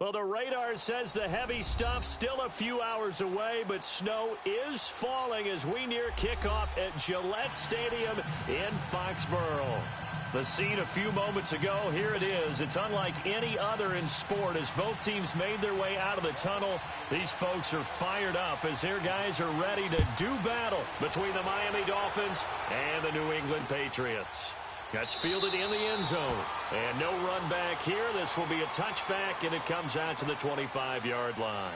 Well, the radar says the heavy stuff still a few hours away, but snow is falling as we near kickoff at Gillette Stadium in Foxborough. The scene a few moments ago, here it is. It's unlike any other in sport as both teams made their way out of the tunnel. These folks are fired up as their guys are ready to do battle between the Miami Dolphins and the New England Patriots. That's fielded in the end zone. And no run back here. This will be a touchback, and it comes out to the 25-yard line.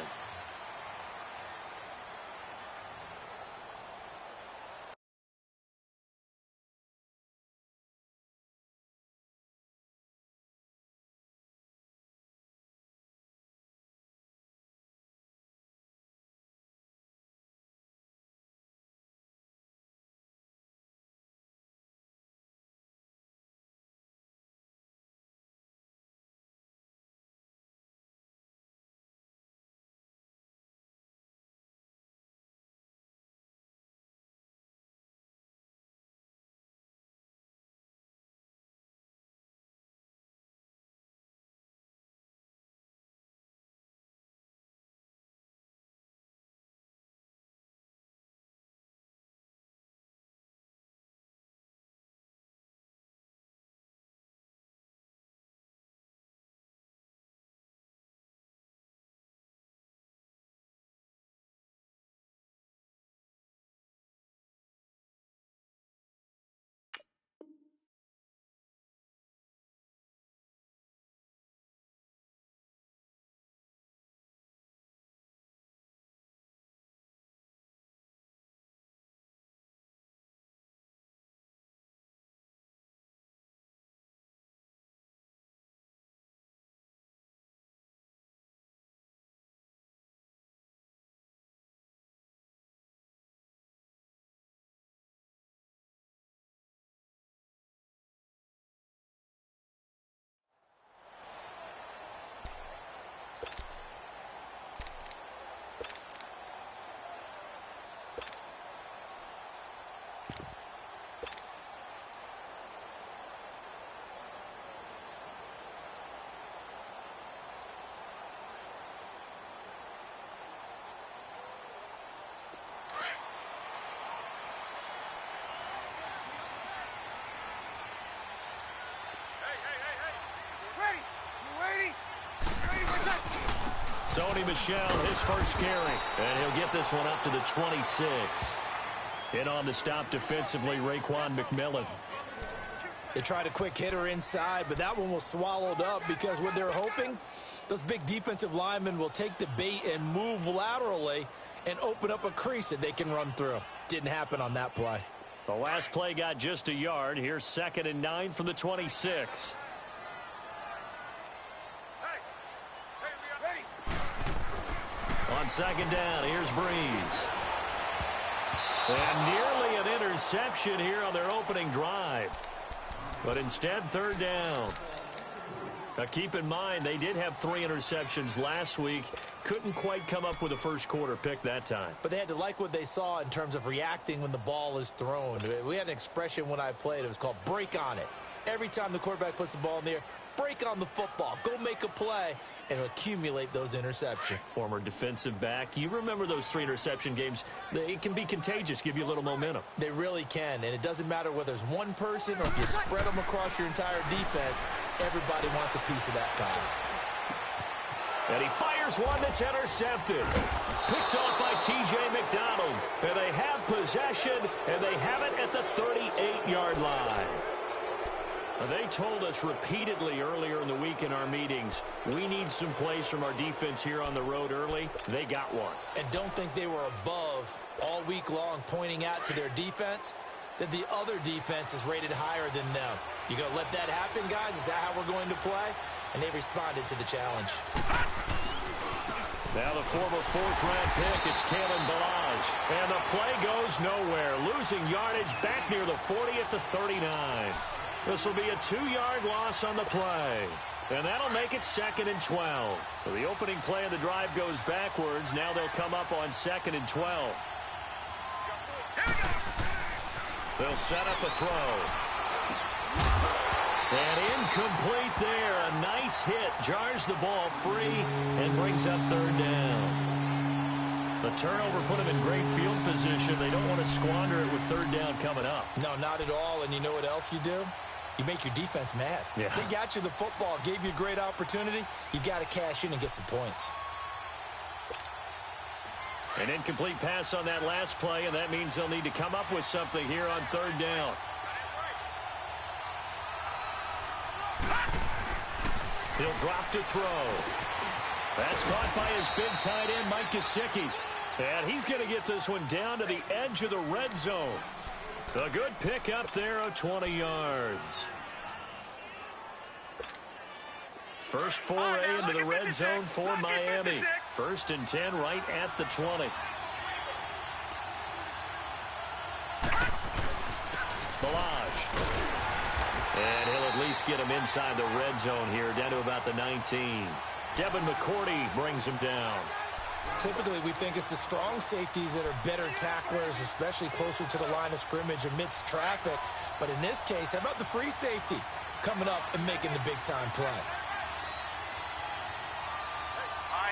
Sony Michel, his first carry, and he'll get this one up to the 26. In on the stop defensively, Raekwon McMillan. They tried a quick hitter inside, but that one was swallowed up because what they're hoping, those big defensive linemen will take the bait and move laterally and open up a crease that they can run through. Didn't happen on that play. The last play got just a yard. Here's 2nd and 9 from the 26. On 2nd down, here's Breeze. And nearly an interception here on their opening drive. But instead, 3rd down. Now keep in mind, they did have 3 interceptions last week. Couldn't quite come up with a first quarter pick that time. But they had to like what they saw in terms of reacting when the ball is thrown. We had an expression when I played. It was called break on it. Every time the quarterback puts the ball in the air, break on the football. Go make a play and accumulate those interceptions. Former defensive back. You remember those 3 interception games. It can be contagious, give you a little momentum. They really can, and it doesn't matter whether it's one person or if you spread them across your entire defense. Everybody wants a piece of that pie. And he fires one that's intercepted. Picked off by T.J. McDonald. And they have possession, and they have it at the 38-yard line. They told us repeatedly earlier in the week in our meetings, we need some plays from our defense here on the road early. They got one. And don't think they were above all week long pointing out to their defense that the other defense is rated higher than them. You going to let that happen, guys? Is that how we're going to play? And they responded to the challenge. Now the former 4th-round pick, it's Kalen Ballage. And the play goes nowhere. Losing yardage back near the 40 at the 39. This will be a 2-yard loss on the play. And that'll make it 2nd and 12. So the opening play of the drive goes backwards. Now they'll come up on 2nd and 12. They'll set up a throw. And incomplete there. A nice hit. Jars the ball free and brings up third down. The turnover put them in great field position. They don't want to squander it with third down coming up. No, not at all. And you know what else you do? You make your defense mad. Yeah. They got you the football, gave you a great opportunity. You got to cash in and get some points. An incomplete pass on that last play, and that means they'll need to come up with something here on third down. He'll drop to throw. That's caught by his big tight end, Mike Gesicki. And he's going to get this one down to the edge of the red zone. A good pick up there of 20 yards. First foray into the red zone for Miami. 1st and 10 right at the 20. Balaj. And he'll at least get him inside the red zone here, down to about the 19. Devin McCourty brings him down. Typically, we think it's the strong safeties that are better tacklers, especially closer to the line of scrimmage amidst traffic. But in this case, how about the free safety coming up and making the big-time play?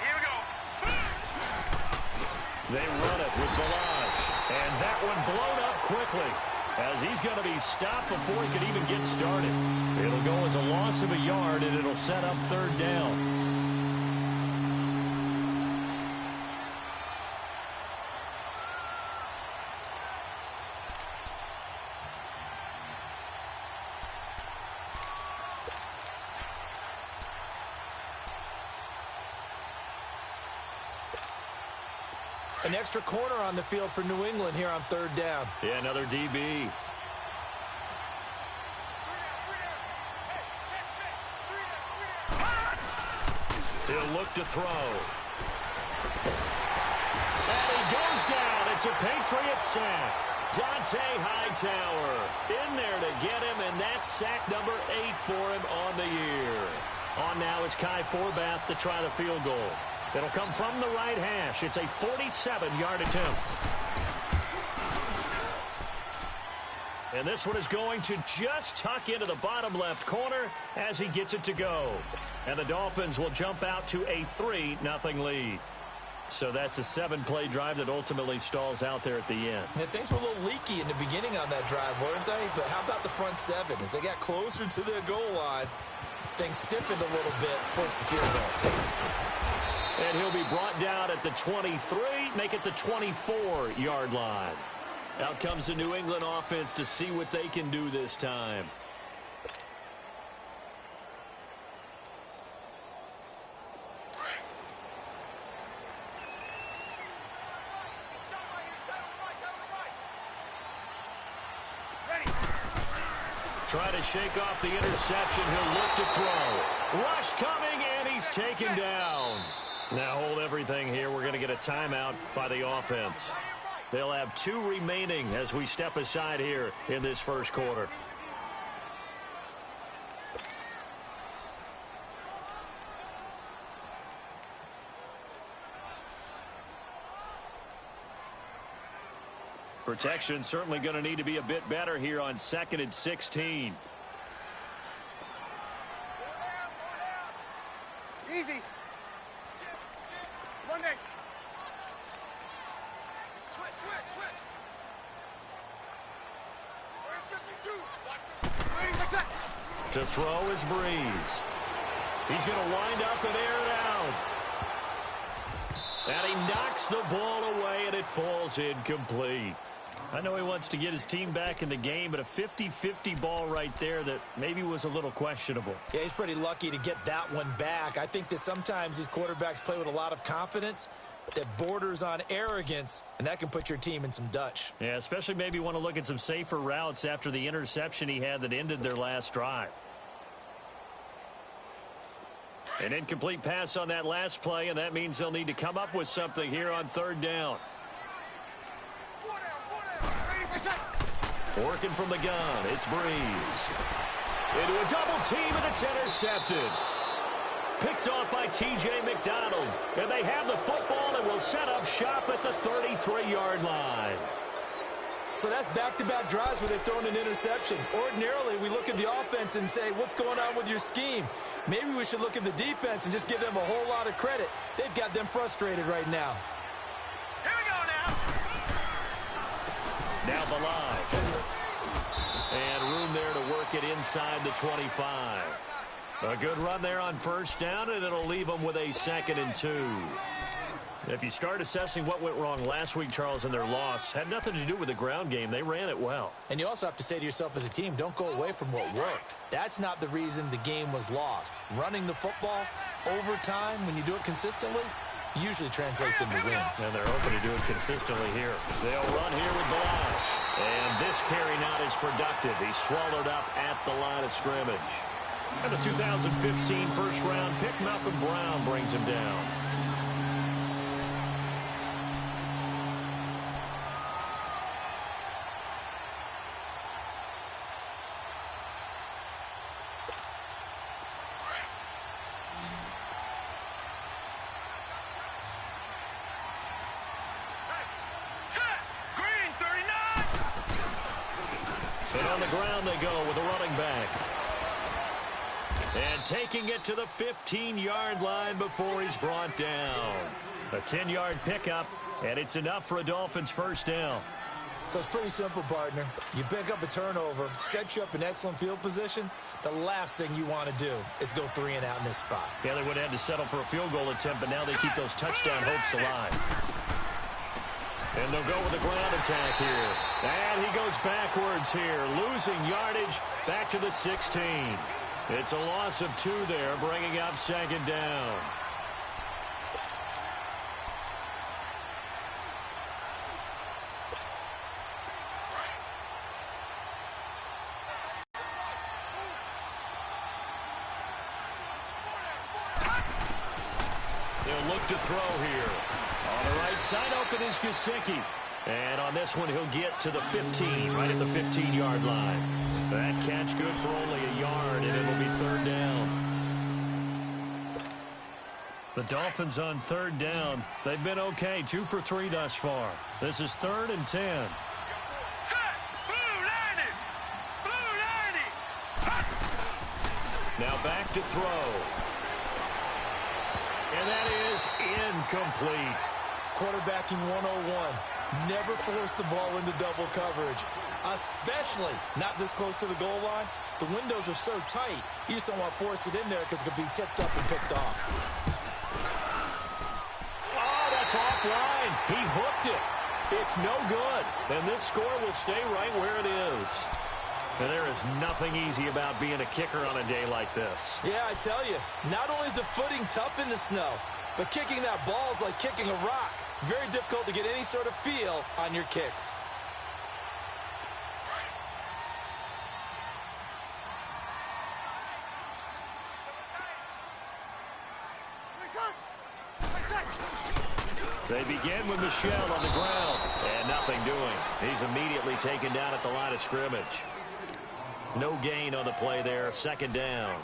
Here we go. They run it with Balaj. And that one blown up quickly, as he's going to be stopped before he can even get started. It'll go as a loss of a yard, and it'll set up third down. An extra corner on the field for New England here on third down. Yeah, another DB. He'll look to throw. And he goes down. It's a Patriot sack. Dante Hightower in there to get him, and that's sack number 8 for him on the year. On now is Kai Forbath to try the field goal. It'll come from the right hash. It's a 47-yard attempt. And this one is going to just tuck into the bottom left corner as he gets it to go. And the Dolphins will jump out to a 3-0 lead. So that's a 7-play drive that ultimately stalls out there at the end. And things were a little leaky in the beginning on that drive, weren't they? But how about the front 7? As they got closer to the goal line, things stiffened a little bit, forced the field goal. And he'll be brought down at the 23, make it the 24-yard line. Out comes the New England offense to see what they can do this time. Try to shake off the interception. He'll look to throw. Rush coming, and he's taken down. Now hold everything here. We're going to get a timeout by the offense. They'll have 2 remaining as we step aside here in this first quarter. Protection certainly going to need to be a bit better here on 2nd and 16. Easy. Monday. Switch. Where's 52? To throw is Breeze. He's going to wind up and air it out. And he knocks the ball away, and it falls incomplete. I know he wants to get his team back in the game, but a 50-50 ball right there that maybe was a little questionable. Yeah, he's pretty lucky to get that one back. I think that sometimes these quarterbacks play with a lot of confidence that borders on arrogance, and that can put your team in some Dutch. Yeah, especially maybe want to look at some safer routes after the interception he had that ended their last drive. An incomplete pass on that last play, and that means they'll need to come up with something here on third down. Working from the gun, it's Breeze. Into a double team, and it's intercepted. Picked off by T.J. McDonald. And they have the football and will set up shop at the 33-yard line. So that's back-to-back drives where they've thrown an interception. Ordinarily, we look at the offense and say, what's going on with your scheme? Maybe we should look at the defense and just give them a whole lot of credit. They've got them frustrated right now. Here we go now. Now the line. And room there to work it inside the 25. A good run there on first down, and it'll leave them with a 2nd and 2. If you start assessing what went wrong last week, Charles, in their loss, had nothing to do with the ground game. They ran it well. And you also have to say to yourself as a team, don't go away from what worked. That's not the reason the game was lost. Running the football over time, when you do it consistently, usually translates into wins. And they're hoping to do it consistently here. They'll run here with Balazs. And this carry not as productive. He's swallowed up at the line of scrimmage. And the 2015 first-round pick, Malcolm Brown, brings him down. And on the ground they go with a running back. And taking it to the 15-yard line before he's brought down. A 10-yard pickup, and it's enough for a Dolphins first down. So it's pretty simple, partner. You pick up a turnover, set you up in excellent field position. The last thing you want to do is go 3 and out in this spot. Yeah, they would have had to settle for a field goal attempt, but now they keep those touchdown hopes alive. And they'll go with a ground attack here. And he goes backwards here, losing yardage back to the 16. It's a loss of 2 there, bringing up 2nd down. They'll look to throw here. On the right side, open is Gesicki. And on this one, he'll get to the 15, right at the 15-yard line. That catch good for only a yard, and it'll be 3rd down. The Dolphins on 3rd down. They've been okay, 2 for 3 thus far. This is 3rd and 10. Now back to throw. And that is incomplete. Quarterbacking 101. Never force the ball into double coverage, especially not this close to the goal line. The windows are so tight, you just don't want to force it in there because it could be tipped up and picked off. Oh, that's offline. He hooked it. It's no good. And this score will stay right where it is. And there is nothing easy about being a kicker on a day like this. Yeah, I tell you, not only is the footing tough in the snow, but kicking that ball is like kicking a rock. Very difficult to get any sort of feel on your kicks. They begin with Michelle on the ground, and nothing doing. He's immediately taken down at the line of scrimmage. No gain on the play there, 2nd down.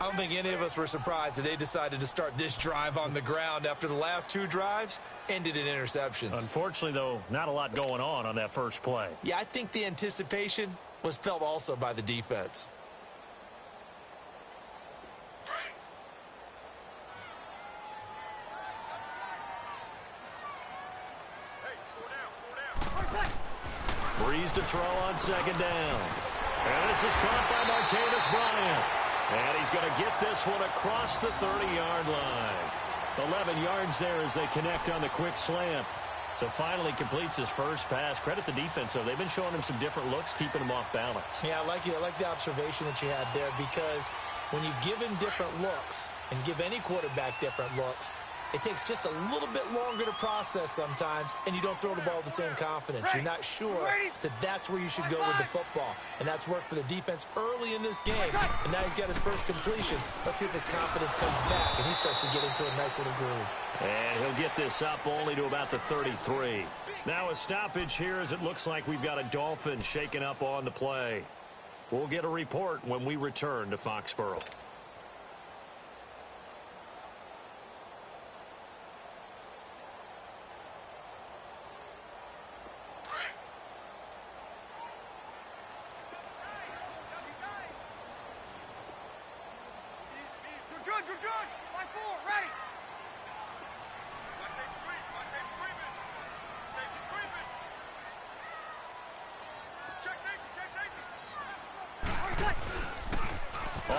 I don't think any of us were surprised that they decided to start this drive on the ground after the last 2 drives ended in interceptions. Unfortunately, though, not a lot going on that first play. Yeah, I think the anticipation was felt also by the defense. Breeze to throw on 2nd down. And this is caught by Martavis Bryant. And he's going to get this one across the 30-yard line. 11 yards there as they connect on the quick slant. So finally completes his first pass. Credit the defense, though. They've been showing him some different looks, keeping him off balance. Yeah, I like the observation that you had there, because when you give him different looks and give any quarterback different looks, it takes just a little bit longer to process sometimes, and you don't throw the ball with the same confidence. You're not sure that that's where you should go with the football. And that's worked for the defense early in this game. And now he's got his first completion. Let's see if his confidence comes back, and he starts to get into a nice little groove. And he'll get this up only to about the 33. Now a stoppage here, as it looks like we've got a Dolphin shaken up on the play. We'll get a report when we return to Foxborough.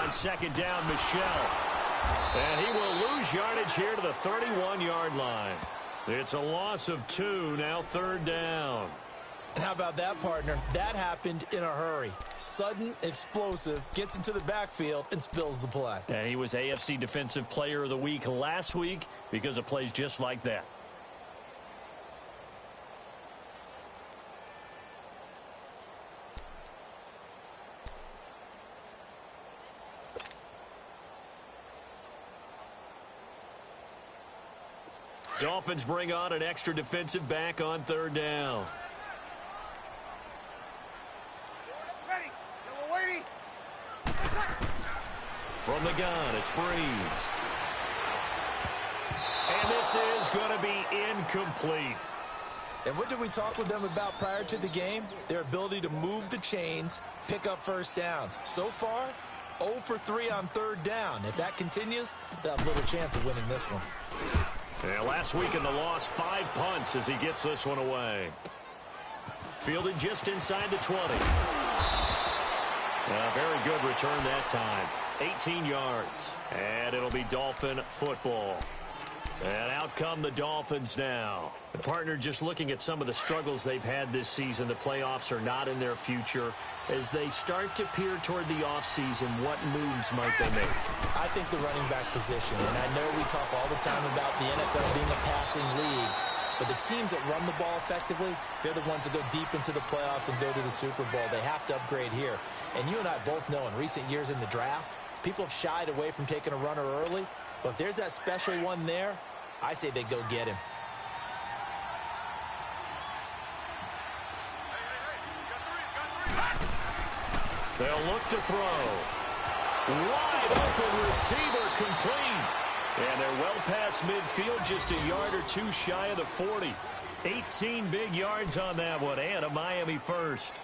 on second down, Michel. And he will lose yardage here to the 31-yard line. It's a loss of 2, now third down. How about that, partner? That happened in a hurry. Sudden, explosive, gets into the backfield, and spills the play. And he was AFC Defensive Player of the Week last week because of plays just like that. Dolphins bring on an extra defensive back on third down. Ready. We're waiting. From the gun, it's Breeze. And this is going to be incomplete. And what did we talk with them about prior to the game? Their ability to move the chains, pick up first downs. So far, 0 for 3 on third down. If that continues, they'll have little chance of winning this one. Yeah, last week in the loss, 5 punts as he gets this one away. Fielded just inside the 20. Very good return that time. 18 yards. And it'll be Dolphin football. And out come the Dolphins now. The partner, just looking at some of the struggles they've had this season, the playoffs are not in their future. As they start to peer toward the offseason, what moves might they make? I think the running back position, and I know we talk all the time about the NFL being a passing league, but the teams that run the ball effectively, they're the ones that go deep into the playoffs and go to the Super Bowl. They have to upgrade here. And you and I both know in recent years in the draft, people have shied away from taking a runner early, but if there's that special one there, I say they go get him. They'll look to throw. Wide open receiver complete. And they're well past midfield, just a yard or two shy of the 40. 18 big yards on that one, and a Miami first.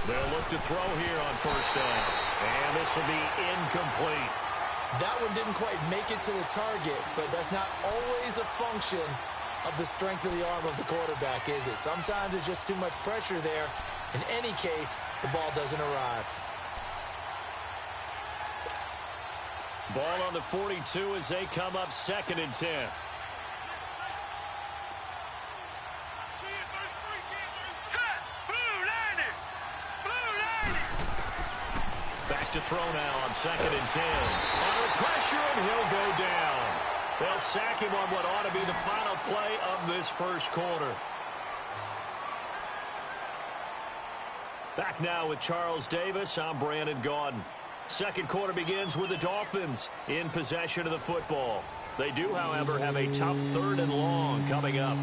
They'll look to throw here on first down. And this will be incomplete. That one didn't quite make it to the target, but that's not always a function of the strength of the arm of the quarterback, is it? Sometimes there's just too much pressure there. In any case, the ball doesn't arrive. Ball on the 42 as they come up 2nd and 10. To throw now on 2nd and 10. Under pressure, and he'll go down. They'll sack him on what ought to be the final play of this first quarter. Back now with Charles Davis. I'm Brandon Gaudin. Second quarter begins with the Dolphins in possession of the football. They do, however, have a tough 3rd and long coming up.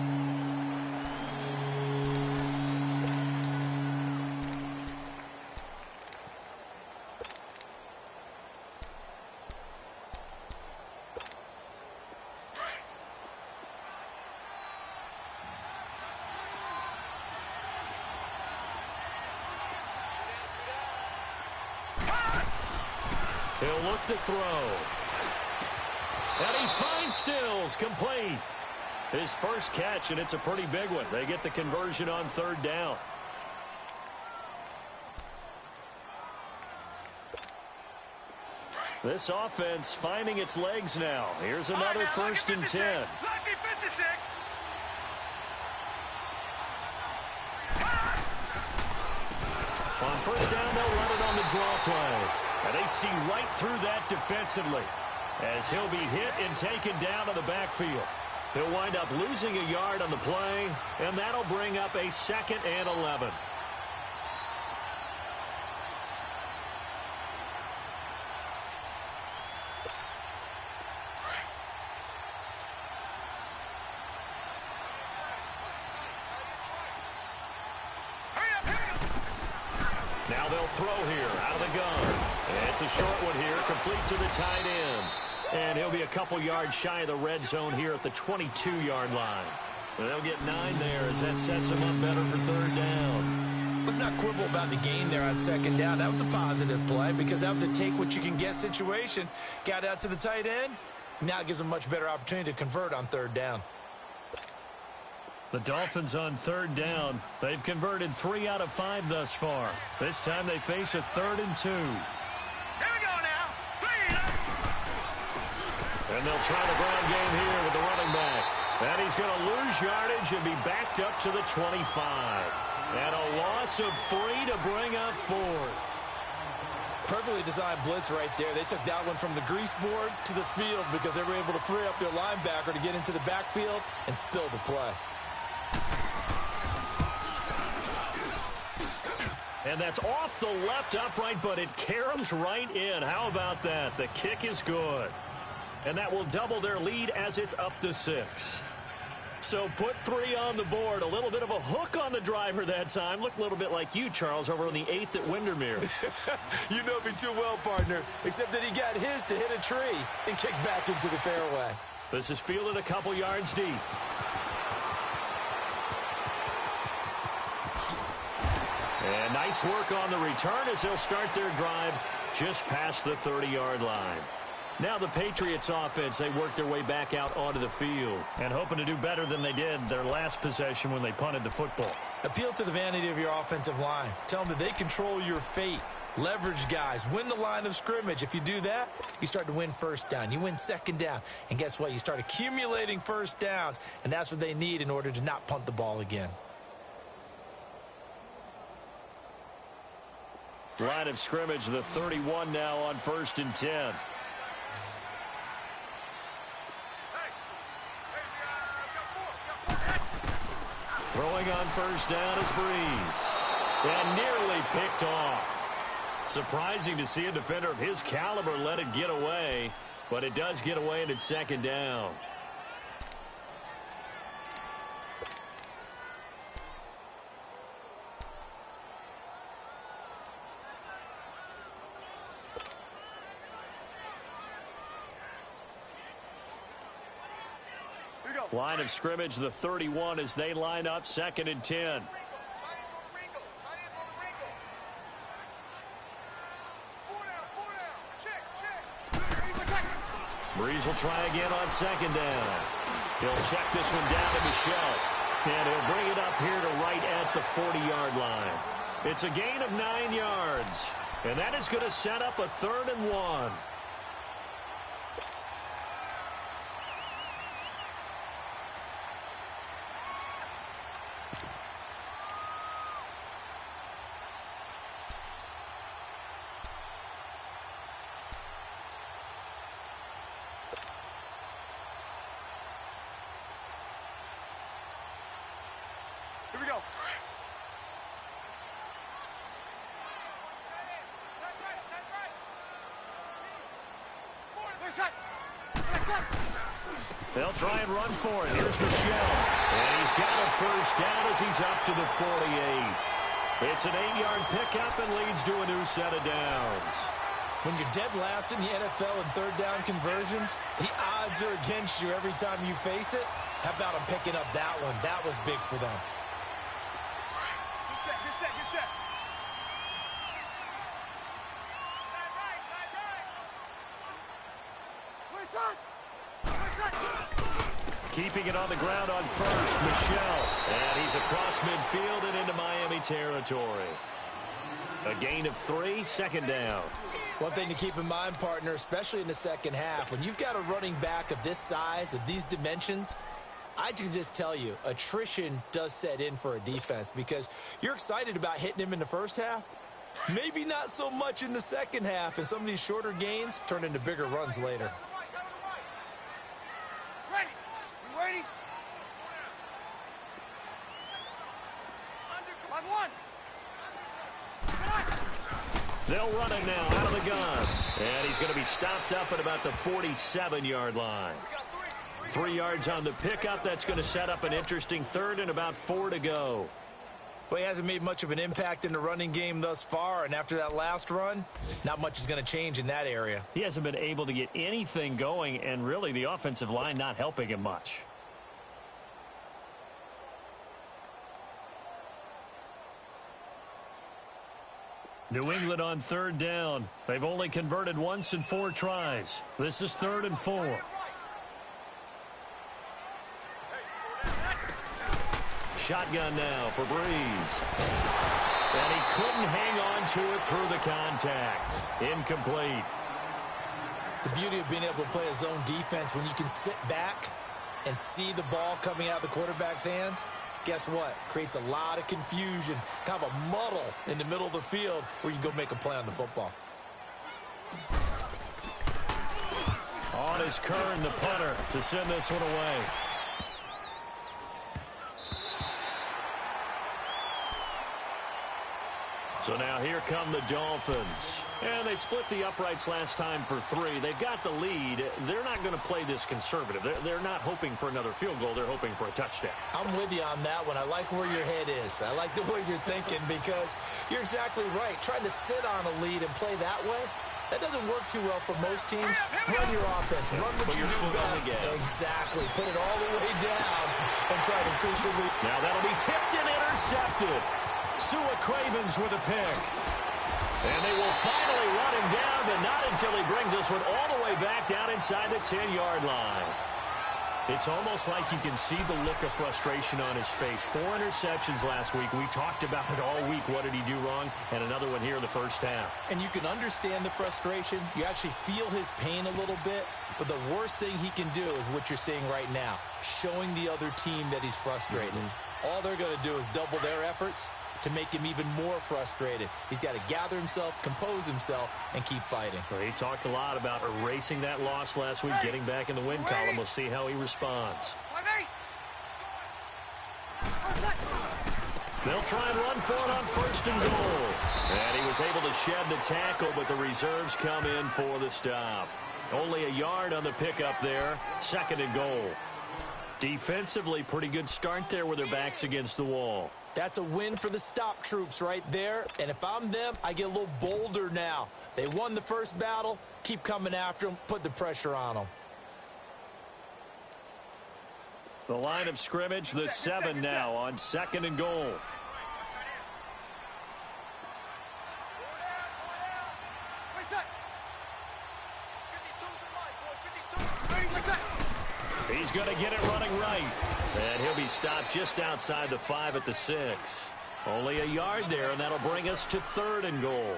He'll look to throw. And he finds Stills, complete. His first catch, and it's a pretty big one. They get the conversion on 3rd down. This offense finding its legs now. Here's another 1st and 10. Lucky 56. On first down, they'll run it on the draw play. And they see right through that defensively as he'll be hit and taken down to the backfield. He'll wind up losing a yard on the play, and that'll bring up a 2nd and 11. Now they'll throw here out of the gun. It's a short one here, complete to the tight end. And he'll be a couple yards shy of the red zone here at the 22-yard line. Well, they'll get 9 there as that sets them up better for third down. Let's not quibble about the gain there on second down. That was a positive play because that was a take-what-you-can-get situation. Got out to the tight end. Now it gives them a much better opportunity to convert on third down. The Dolphins on third down. They've converted 3 out of 5 thus far. This time they face a 3rd and 2. Here we go now. Clean up. And they'll try the ground game here with the running back. And he's going to lose yardage and be backed up to the 25. And a loss of 3 to bring up 4. Perfectly designed blitz right there. They took that one from the grease board to the field because they were able to free up their linebacker to get into the backfield and spill the play. And that's off the left upright, but it caroms right in. How about that? The kick is good. And that will double their lead as it's up to 6. So put 3 on the board. A little bit of a hook on the driver that time. Looked a little bit like you, Charles, over on the 8th at Windermere. You know me too well, partner, except that he got his to hit a tree and kick back into the fairway. This is fielded a couple yards deep. And nice work on the return as they'll start their drive just past the 30-yard line. Now the Patriots offense, they work their way back out onto the field and hoping to do better than they did their last possession when they punted the football. Appeal to the vanity of your offensive line. Tell them that they control your fate. Leverage guys. Win the line of scrimmage. If you do that, you start to win first down. You win second down. And guess what? You start accumulating first downs. And that's what they need in order to not punt the ball again. Line of scrimmage, the 31 now on 1st and 10. Throwing on first down is Breeze. And nearly picked off. Surprising to see a defender of his caliber let it get away, but it does get away and it's second down. Line of scrimmage, the 31 as they line up 2nd and 10. Breeze will try again on 2nd down. He'll check this one down to Michelle. And he'll bring it up here to right at the 40-yard line. It's a gain of 9 yards. And that is going to set up a 3rd and 1. Here we go. They'll try and run for it. Here's Michelle. And he's got a first down as he's up to the 48. It's an 8-yard pickup and leads to a new set of downs. When you're dead last in the NFL in third down conversions, the odds are against you every time you face it. How about them picking up that one? That was big for them. Get set. Keeping it on the ground on first, Michelle. And he's across midfield and into Miami territory. A gain of 3, 2nd down. One thing to keep in mind, partner, especially in the second half, when you've got a running back of this size, of these dimensions, I can just tell you, attrition does set in for a defense because you're excited about hitting him in the first half. Maybe not so much in the second half, and some of these shorter gains turn into bigger runs later. Ready. We waiting? On 1. They'll run it now out of the gun. And he's going to be stopped up at about the 47-yard line. 3 yards on the pickup. That's going to set up an interesting 3rd and about 4 to go. Well, he hasn't made much of an impact in the running game thus far, and after that last run, not much is going to change in that area. He hasn't been able to get anything going, and really the offensive line not helping him much. New England on third down. They've only converted once in 4 tries. This is 3rd and 4. Shotgun now for Breeze. And he couldn't hang on to it through the contact. Incomplete. The beauty of being able to play a zone defense when you can sit back and see the ball coming out of the quarterback's hands, guess what? Creates a lot of confusion, kind of a muddle in the middle of the field where you can go make a play on the football. On is Kern, the punter, to send this one away. So now here come the Dolphins. And they split the uprights last time for 3. They've got the lead. They're not going to play this conservative. They're not hoping for another field goal. They're hoping for a touchdown. I'm with you on that one. I like where your head is. I like the way you're thinking because you're exactly right. Trying to sit on a lead and play that way, that doesn't work too well for most teams. Run your offense. Run what you do best. Exactly. Put it all the way down and try to increase your lead. Now that'll be tipped and intercepted. Sua Cravens with a pick. And they will finally run him down, but not until he brings this one all the way back down inside the 10-yard line. It's almost like you can see the look of frustration on his face. 4 interceptions last week. We talked about it all week. What did he do wrong? And another one here in the first half. And you can understand the frustration. You actually feel his pain a little bit. But the worst thing he can do is what you're seeing right now, showing the other team that he's frustrated. All they're going to do is double their efforts to make him even more frustrated. He's got to gather himself, compose himself, and keep fighting. Well, he talked a lot about erasing that loss last week, getting back in the win column. We'll see how he responds. They'll try and run for it on 1st and goal. And he was able to shed the tackle, but the reserves come in for the stop. Only a yard on the pickup there. 2nd and goal. Defensively, pretty good start there with their backs against the wall. That's a win for the stop troops right there. And if I'm them, I get a little bolder now. They won the first battle. Keep coming after them. Put the pressure on them. The line of scrimmage, the 7 now on 2nd and goal. He's going to get it running right. And he'll be stopped just outside the 5 at the 6. Only a yard there, and that'll bring us to 3rd and goal.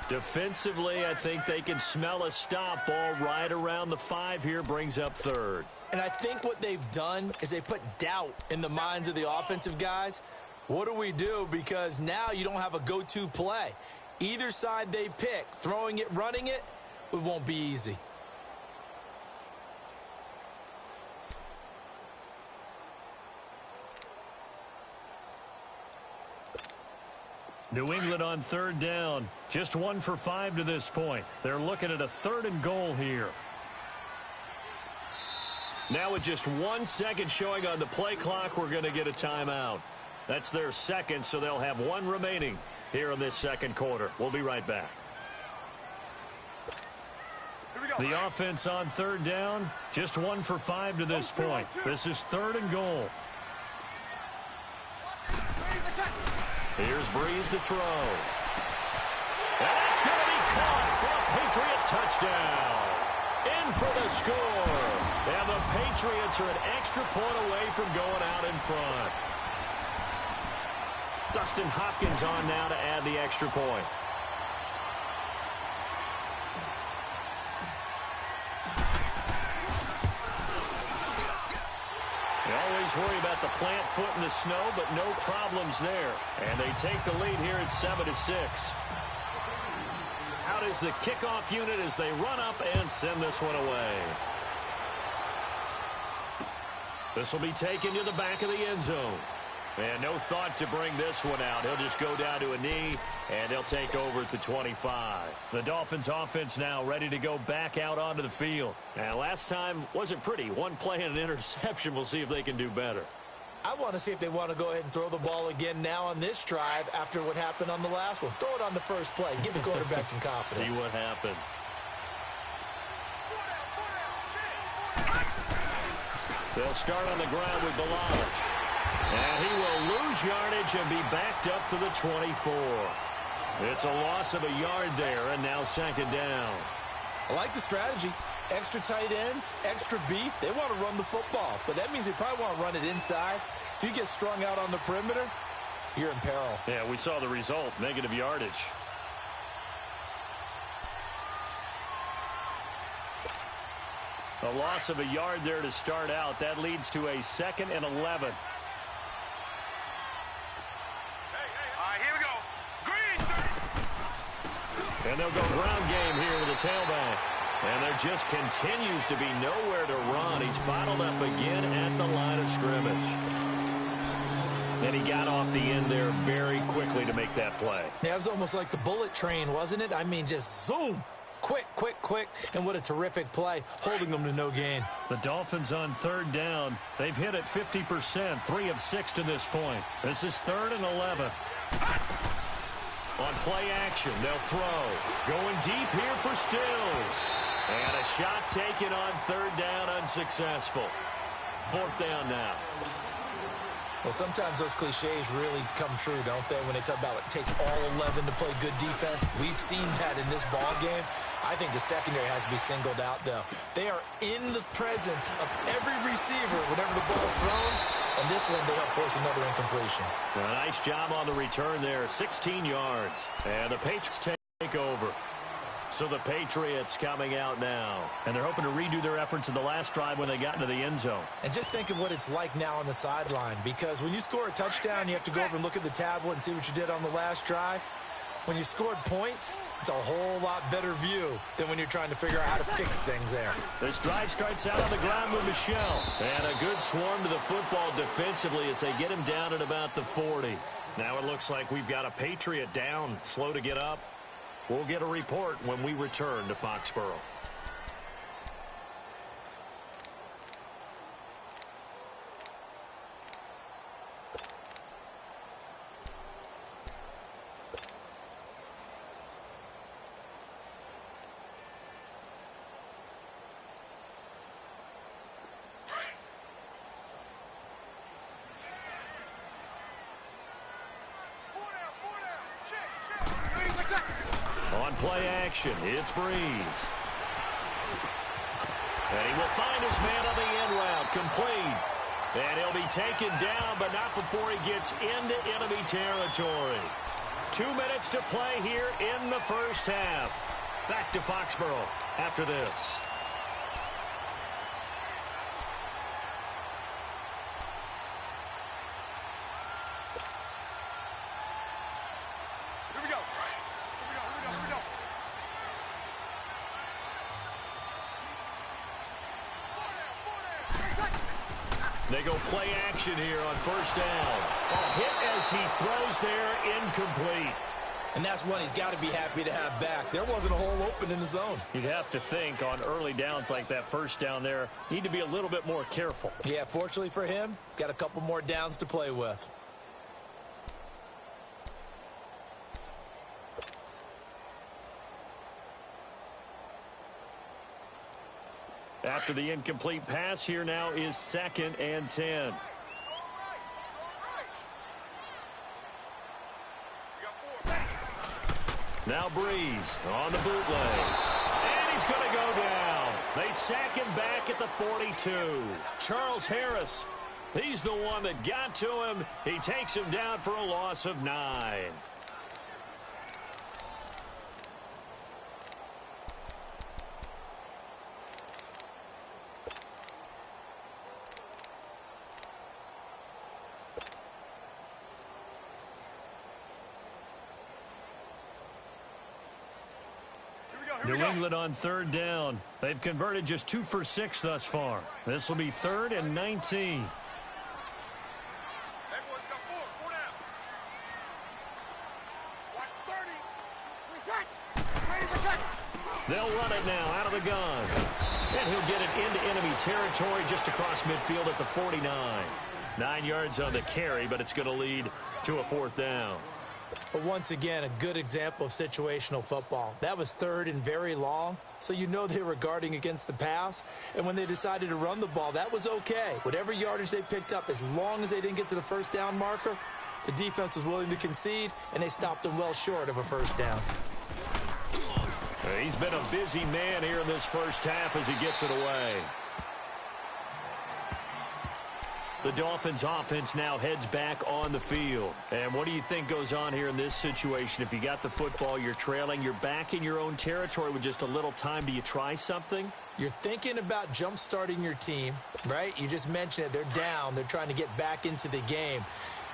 Defensively, I think they can smell a stop. Ball right around the 5 here brings up 3rd. And I think what they've done is they've put doubt in the minds of the offensive guys. What do we do? Because now you don't have a go-to play. Either side they pick, throwing it, running it, it won't be easy. New England on 3rd down. Just 1 for 5 to this point. They're looking at a 3rd and goal here. Now with just 1 second showing on the play clock, we're going to get a timeout. That's their 2nd, so they'll have 1 remaining here in this 2nd quarter. We'll be right back. The offense on 3rd down. Just 1 for 5 to this point. This is 3rd and goal. Here's Breeze to throw. And that's going to be caught for a Patriot touchdown. In for the score. And the Patriots are an extra point away from going out in front. Dustin Hopkins on now to add the extra point. They always worry about the plant foot in the snow, but no problems there. And they take the lead here at 7-6. Out is the kickoff unit as they run up and send this one away. This will be taken to the back of the end zone. And no thought to bring this one out. He'll just go down to a knee, and they'll take over at the 25. The Dolphins offense now ready to go back out onto the field. And last time wasn't pretty. 1 play and an interception. We'll see if they can do better. I want to see if they want to go ahead and throw the ball again now on this drive after what happened on the last one. Throw it on the first play. Give the quarterback some confidence. See what happens. They'll start on the ground with Balaj. And he will lose yardage and be backed up to the 24. It's a loss of a yard there, and now second down. I like the strategy. Extra tight ends, extra beef. They want to run the football, but that means they probably want to run it inside. If you get strung out on the perimeter, you're in peril. Yeah, we saw the result, negative yardage. A loss of a yard there to start out. That leads to a 2nd and 11. All right, here we go. Green. And they'll go ground game here with the tailback. And there just continues to be nowhere to run. He's bottled up again at the line of scrimmage. And he got off the end there very quickly to make that play. Yeah, it was almost like the bullet train, wasn't it? I mean, just zoom. Quick, quick, quick. And what a terrific play, holding them to no gain. The Dolphins on 3rd down. They've hit it 50%, 3 of 6 to this point. This is 3rd and 11. On play action, they'll throw. Going deep here for Stills. And a shot taken on 3rd down, unsuccessful. 4th down now. Well, sometimes those cliches really come true, don't they? When they talk about it takes all 11 to play good defense. We've seen that in this ball game. I think the secondary has to be singled out, though. They are in the presence of every receiver whenever the ball's thrown. And this one, they help force another incompletion. A nice job on the return there, 16 yards. And the Patriots take over. So the Patriots coming out now. And they're hoping to redo their efforts in the last drive when they got into the end zone. And just think of what it's like now on the sideline. Because when you score a touchdown, you have to go over and look at the tablet and see what you did on the last drive. When you scored points, it's a whole lot better view than when you're trying to figure out how to fix things there. This drive starts out on the ground with Michel. And a good swarm to the football defensively as they get him down at about the 40. Now it looks like we've got a Patriot down, slow to get up. We'll get a report when we return to Foxborough. On play action, it's Breeze. And he will find his man on the end route, complete. And he'll be taken down, but not before he gets into enemy territory. 2 minutes to play here in the first half. Back to Foxborough after this. They go play action here on 1st down. A hit as he throws there, incomplete. And that's one he's got to be happy to have back. There wasn't a hole open in the zone. You'd have to think on early downs like that 1st down there, need to be a little bit more careful. Yeah, fortunately for him, got a couple more downs to play with. After the incomplete pass, here now is 2nd and 10. Now Breeze on the bootleg. And he's going to go down. They sack him back at the 42. Charles Harris, he's the one that got to him. He takes him down for a loss of 9. New England on 3rd down. They've converted just 2 for 6 thus far. This will be 3rd and 19. They'll run it now out of the gun. And he'll get it into enemy territory just across midfield at the 49. 9 yards on the carry, but it's going to lead to a 4th down. But once again, a good example of situational football. That was 3rd and very long, so you know they were guarding against the pass. And when they decided to run the ball, that was okay. Whatever yardage they picked up, as long as they didn't get to the 1st down marker, The defense was willing to concede, and they stopped them well short of a first down. He's been a busy man here in this first half as he gets it away. The Dolphins offense now heads back on the field. And what do you think goes on here in this situation? If you got the football, you're trailing, you're back in your own territory with just a little time. Do you try something? You're thinking about jump-starting your team, right? You just mentioned it. They're down. They're trying to get back into the game.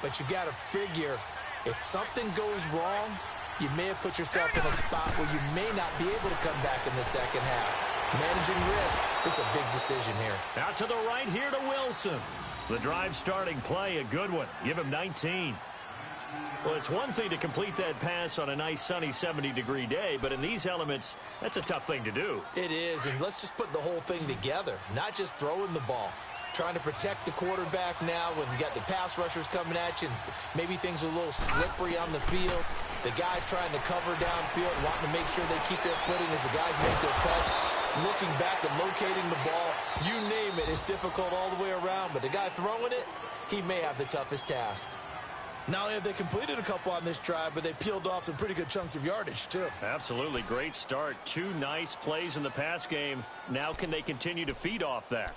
But you got to figure if something goes wrong, you may have put yourself in a spot where you may not be able to come back in the second half. Managing risk is a big decision here. Out to the right here to Wilson. The drive starting play, a good one. Give him 19. Well, it's one thing to complete that pass on a nice sunny 70-degree day, but in these elements, that's a tough thing to do. It is, and let's just put the whole thing together, not just throwing the ball. Trying to protect the quarterback now when you got the pass rushers coming at you, and maybe things are a little slippery on the field. The guys trying to cover downfield, wanting to make sure they keep their footing as the guys make their cuts. Looking back and locating the ball, you name it, it's difficult all the way around. But the guy throwing it, he may have the toughest task. Not only have they completed a couple on this drive, but they peeled off some pretty good chunks of yardage, too. Absolutely. Great start. 2 nice plays in the pass game. Now can they continue to feed off that?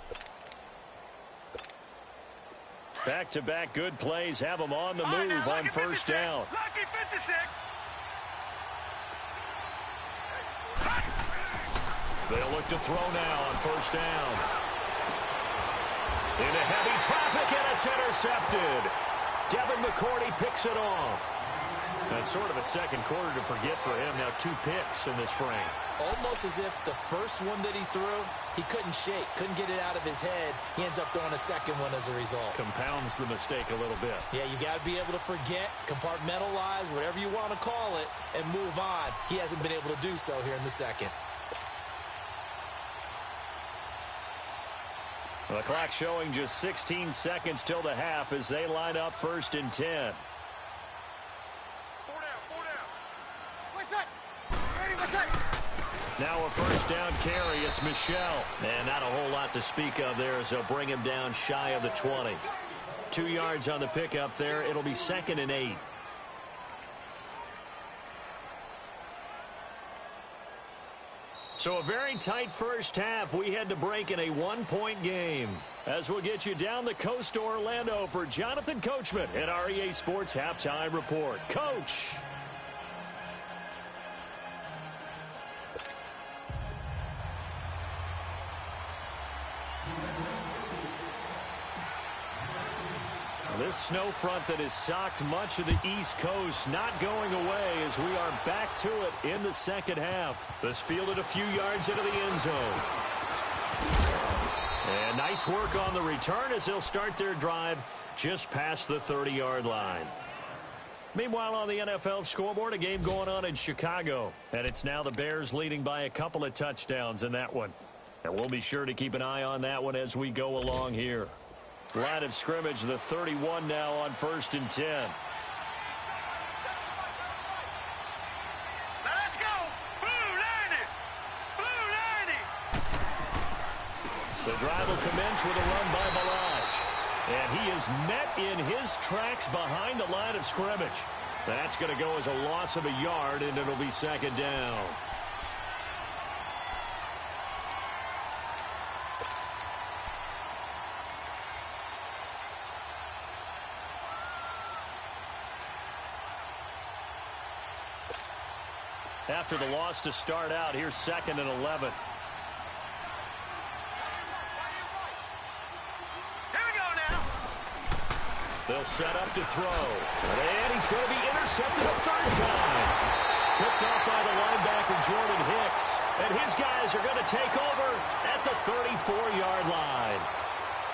Back-to-back good plays have them on the move on first down. Lucky 56. They'll look to throw now on first down. Into heavy traffic, and it's intercepted. Devin McCourty picks it off. That's sort of a second quarter to forget for him. Now 2 picks in this frame. Almost as if the first one that he threw, he couldn't shake, couldn't get it out of his head. He ends up throwing a second one as a result. Compounds the mistake a little bit. Yeah, you got to be able to forget, compartmentalize, whatever you want to call it, and move on. He hasn't been able to do so here in the second. The clock showing just 16 seconds till the half as they line up 1st and 10. 4 down, 4 down. What's that? Ready, what's that? Now a first down carry. It's Michelle. And not a whole lot to speak of there as they'll bring him down shy of the 20. 2 yards on the pickup there. It'll be 2nd and 8. So a very tight first half. We had to break in a 1-point game. As we'll get you down the coast to Orlando for Jonathan Coachman at our EA Sports Halftime Report. Coach. This snow front that has socked much of the East Coast not going away as we are back to it in the second half. This fielded a few yards into the end zone. And nice work on the return as they'll start their drive just past the 30-yard line. Meanwhile, on the NFL scoreboard, a game going on in Chicago. And it's now the Bears leading by a couple of touchdowns in that one. And we'll be sure to keep an eye on that one as we go along here. Line of scrimmage, the 31 now on 1st and 10. Now let's go. Blue 90. Blue 90. The drive will commence with a run by Balaj. And he is met in his tracks behind the line of scrimmage. That's going to go as a loss of a yard, and it'll be 2nd down. After the loss to start out, here's 2nd and 11. Here we go now. They'll set up to throw. And he's going to be intercepted a 3rd time. Picked off by the linebacker, Jordan Hicks. And his guys are going to take over at the 34-yard line.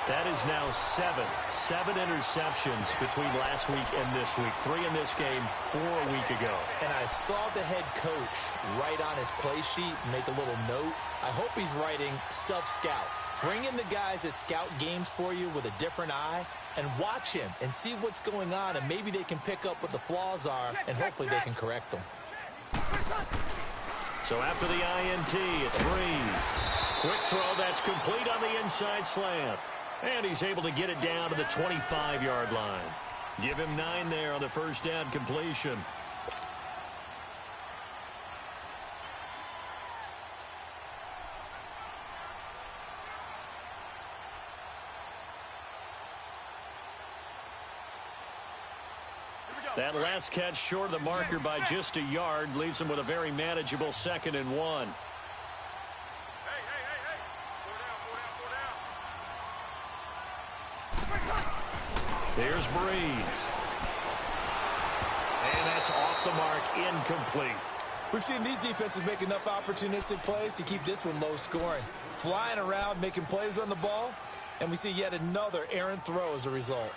That is now 7 interceptions between last week and this week. 3 in this game, 4 a week ago. And I saw the head coach write on his play sheet, make a little note. I hope he's writing self-scout. Bring in the guys that scout games for you with a different eye and watch him and see what's going on, and maybe they can pick up what the flaws are, and hopefully they can correct them. So after the INT, it's Breeze. Quick throw, that's complete on the inside slant. And he's able to get it down to the 25-yard line. Give him 9 there on the first down completion. That last catch short of the marker by just a yard leaves him with a very manageable 2nd and 1. Here's Breeze. And that's off the mark, incomplete. We've seen these defenses make enough opportunistic plays to keep this one low scoring. Flying around, making plays on the ball, and we see yet another errant throw as a result.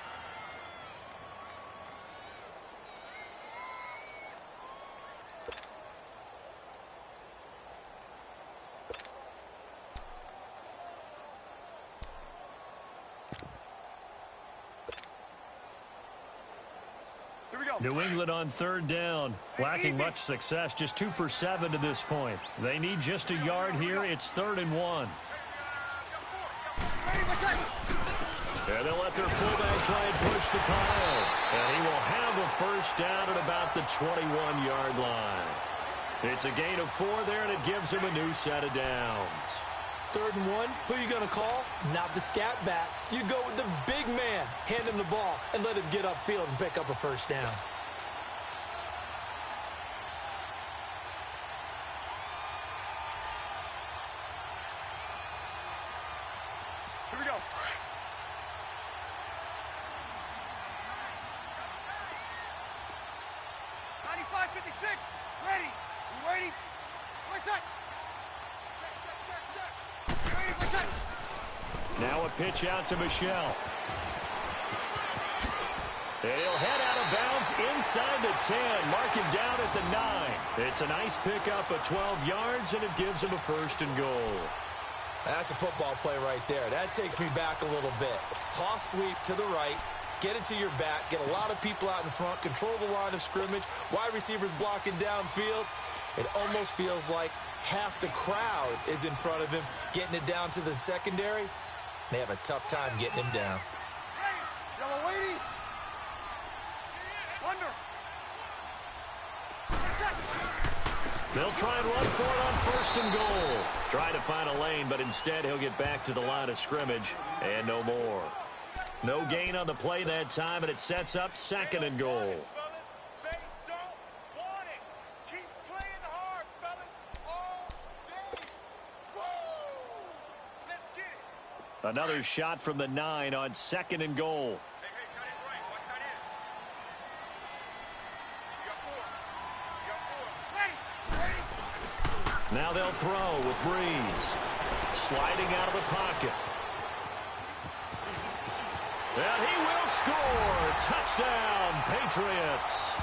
New England on 3rd down, lacking much success, just 2 for 7 to this point. They need just a yard here. It's 3rd and 1. And they'll let their fullback try and push the pile. And he will have a first down at about the 21-yard line. It's a gain of 4 there, and it gives him a new set of downs. 3rd and 1, who are you going to call? Not the scat back. You go with the big man, hand him the ball, and let him get upfield and pick up a first down. Here we go. Ready. You ready? Where's that? Now a pitch out to Michelle. And he'll head out of bounds inside the 10. Mark him down at the 9. It's a nice pickup of 12 yards, and it gives him a 1st and goal. That's a football play right there. That takes me back a little bit. Toss sweep to the right. Get it to your back. Get a lot of people out in front. Control the line of scrimmage. Wide receivers blocking downfield. It almost feels like half the crowd is in front of him, getting it down to the secondary. They have a tough time getting him down. Yellow lady. Under. They'll try and run for it on 1st and goal. Try to find a lane, but instead he'll get back to the line of scrimmage and no more. No gain on the play that time, and it sets up 2nd and goal. Another shot from the 9 on 2nd and goal. Now they'll throw with Breeze. Sliding out of the pocket. And he will score. Touchdown, Patriots.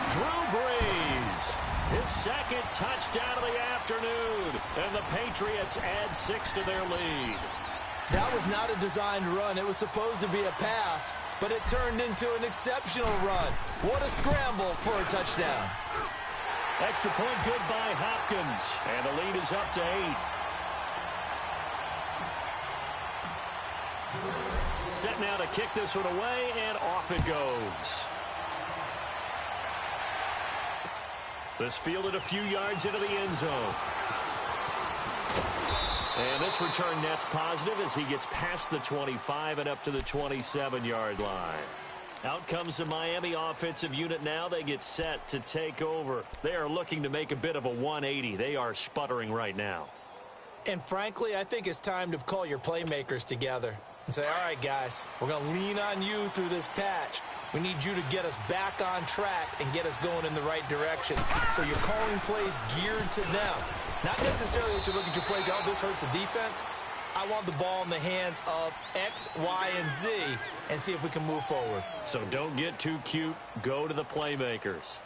Drew Brees. His 2nd touchdown of the afternoon. And the Patriots add 6 to their lead. That was not a designed run. It was supposed to be a pass, but it turned into an exceptional run. What a scramble for a touchdown. Extra point good by Hopkins, and the lead is up to 8. Set now to kick this one away, and off it goes. This fielded a few yards into the end zone. And this return net's positive as he gets past the 25 and up to the 27-yard line. Out comes the Miami offensive unit now. They get set to take over. They are looking to make a bit of a 180. They are sputtering right now. And frankly, I think it's time to call your playmakers together and say, all right, guys, we're going to lean on you through this patch. We need you to get us back on track and get us going in the right direction. So you're calling plays geared to them. Not necessarily what you look at your plays, oh, this hurts the defense. I want the ball in the hands of X, Y, and Z and see if we can move forward. So don't get too cute. Go to the playmakers.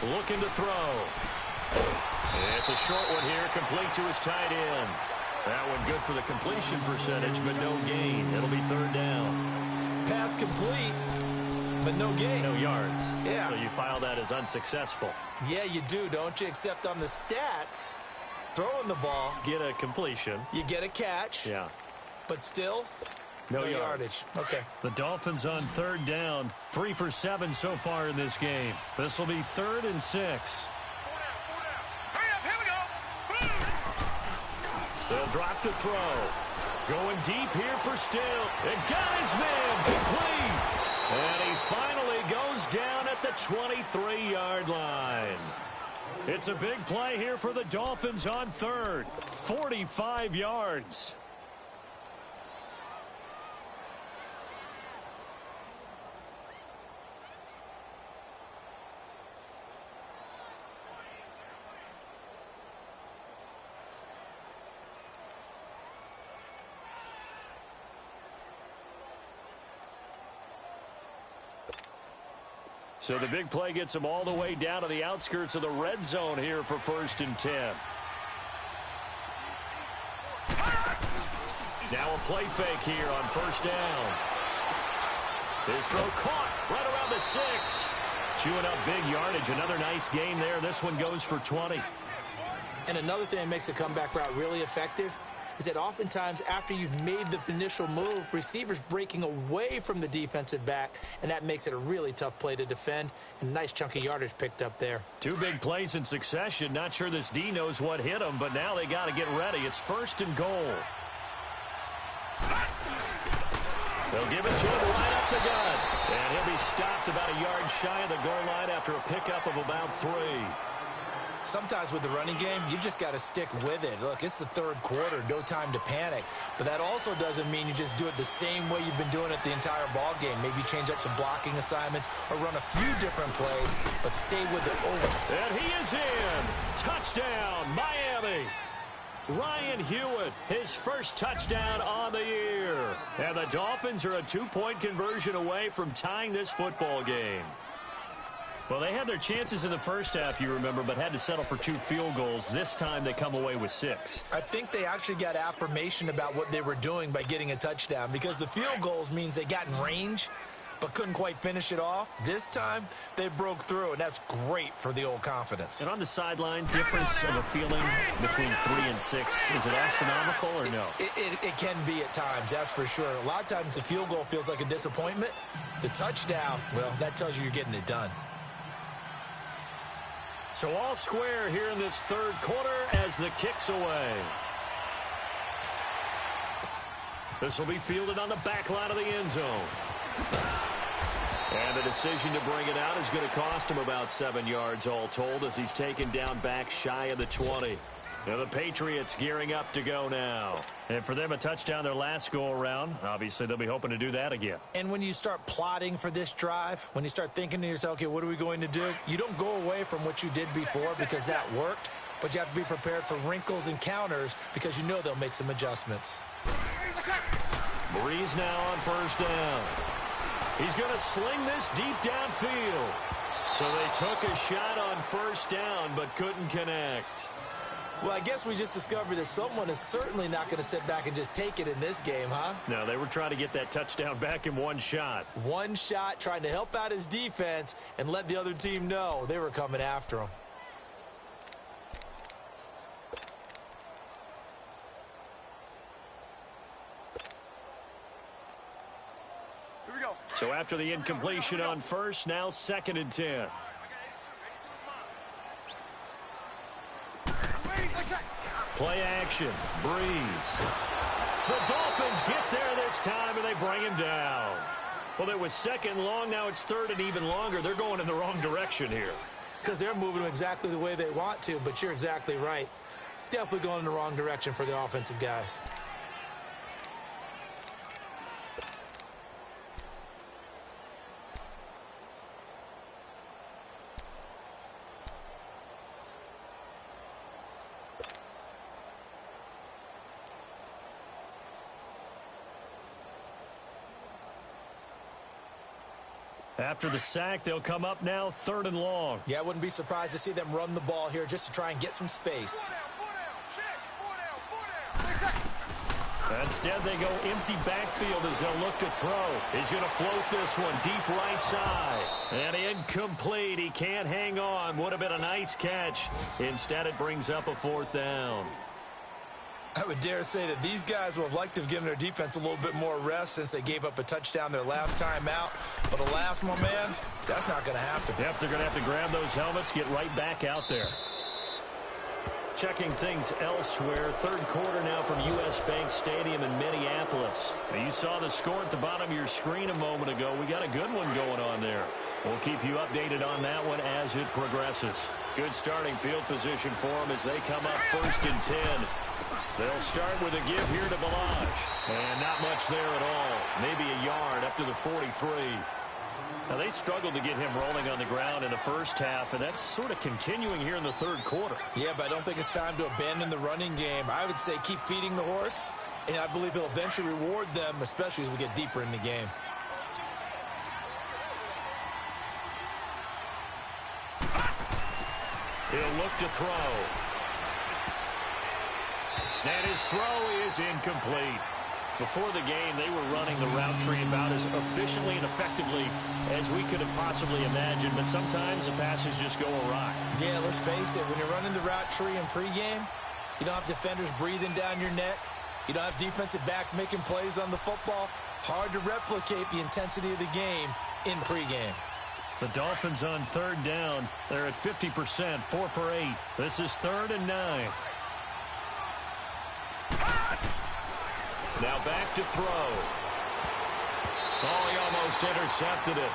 Looking to throw. It's a short one here, complete to his tight end. That one good for the completion percentage, but no gain. It'll be 3rd down. Pass complete, but no gain. No yards. Yeah. So you file that as unsuccessful. Yeah, you do, don't you? Except on the stats, throwing the ball. Get a completion. You get a catch. Yeah. But still, no yardage. Okay. The Dolphins on third down. 3 for 7 so far in this game. This will be 3rd and 6. Hurry up, here we go. They'll drop to throw. Going deep here for Still. It got his man complete. And he finally goes down at the 23-yard line. It's a big play here for the Dolphins on third. 45 yards. So the big play gets them all the way down to the outskirts of the red zone here for 1st and 10. Now a play fake here on 1st down. His throw caught right around the 6. Chewing up big yardage. Another nice gain there. This one goes for 20. And another thing that makes the comeback route really effective is that oftentimes after you've made the initial move, receivers breaking away from the defensive back, and that makes it a really tough play to defend. And nice chunky yardage picked up there. 2 big plays in succession. Not sure this D knows what hit him, but now they got to get ready. It's 1st and goal. They'll give it to him right up the gut. And he'll be stopped about a yard shy of the goal line after a pickup of about 3. Sometimes with the running game, you've just got to stick with it. Look, it's the 3rd quarter, no time to panic. But that also doesn't mean you just do it the same way you've been doing it the entire ball game. Maybe change up some blocking assignments or run a few different plays, but stay with it over. And he is in. Touchdown, Miami. Ryan Hewitt, his first touchdown on the year. And the Dolphins are a 2-point conversion away from tying this football game. Well, they had their chances in the first half, you remember, but had to settle for 2 field goals. This time they come away with 6. I think they actually got affirmation about what they were doing by getting a touchdown, because the field goals means they got in range but couldn't quite finish it off. This time they broke through, and that's great for the old confidence. And on the sideline, difference of a feeling between 3 and 6, is it astronomical or no? It can be at times, that's for sure. A lot of times the field goal feels like a disappointment. The touchdown, well, that tells you you're getting it done. So all square here in this 3rd quarter as the kick's away. This will be fielded on the back line of the end zone. And the decision to bring it out is going to cost him about 7 yards all told as he's taken down back shy of the 20. Now the Patriots gearing up to go now. And for them, a touchdown their last go-around. Obviously, they'll be hoping to do that again. And when you start plotting for this drive, when you start thinking to yourself, okay, what are we going to do? You don't go away from what you did before because that worked, but you have to be prepared for wrinkles and counters because you know they'll make some adjustments. Breeze now on 1st down. He's going to sling this deep downfield. So they took a shot on 1st down but couldn't connect. Well, I guess we just discovered that someone is certainly not going to sit back and just take it in this game, huh? No, they were trying to get that touchdown back in one shot. One shot, trying to help out his defense and let the other team know they were coming after him. Here we go. So after the incompletion on 1st, now 2nd and 10. Play action. Breeze. The Dolphins get there this time, and they bring him down. Well, it was 2nd long. Now it's 3rd and even longer. They're going in the wrong direction here. Because they're moving exactly the way they want to, but you're exactly right. Definitely going in the wrong direction for the offensive guys. After the sack, they'll come up now 3rd and long. Yeah, I wouldn't be surprised to see them run the ball here just to try and get some space. Instead, they go empty backfield as they'll look to throw. He's going to float this one deep right side. And incomplete. He can't hang on. Would have been a nice catch. Instead, it brings up a 4th down. I would dare say that these guys would have liked to have given their defense a little bit more rest since they gave up a touchdown their last time out. But alas, my man, that's not going to happen. Yep, they're going to have to grab those helmets, get right back out there. Checking things elsewhere. 3rd quarter now from U.S. Bank Stadium in Minneapolis. Now, you saw the score at the bottom of your screen a moment ago. We got a good one going on there. We'll keep you updated on that one as it progresses. Good starting field position for them as they come up 1st and 10. They'll start with a give here to Balaj. And not much there at all. Maybe a yard up to the 43. Now, they struggled to get him rolling on the ground in the first half, and that's sort of continuing here in the 3rd quarter. Yeah, but I don't think it's time to abandon the running game. I would say keep feeding the horse, and I believe he'll eventually reward them, especially as we get deeper in the game. He'll look to throw. And his throw is incomplete. Before the game, they were running the route tree about as efficiently and effectively as we could have possibly imagined, but sometimes the passes just go awry. Yeah, let's face it, when you're running the route tree in pregame, you don't have defenders breathing down your neck. You don't have defensive backs making plays on the football. Hard to replicate the intensity of the game in pregame. The Dolphins on 3rd down. They're at 50%, 4 for 8. This is 3rd and 9. Now back to throw. Oh, he almost intercepted it.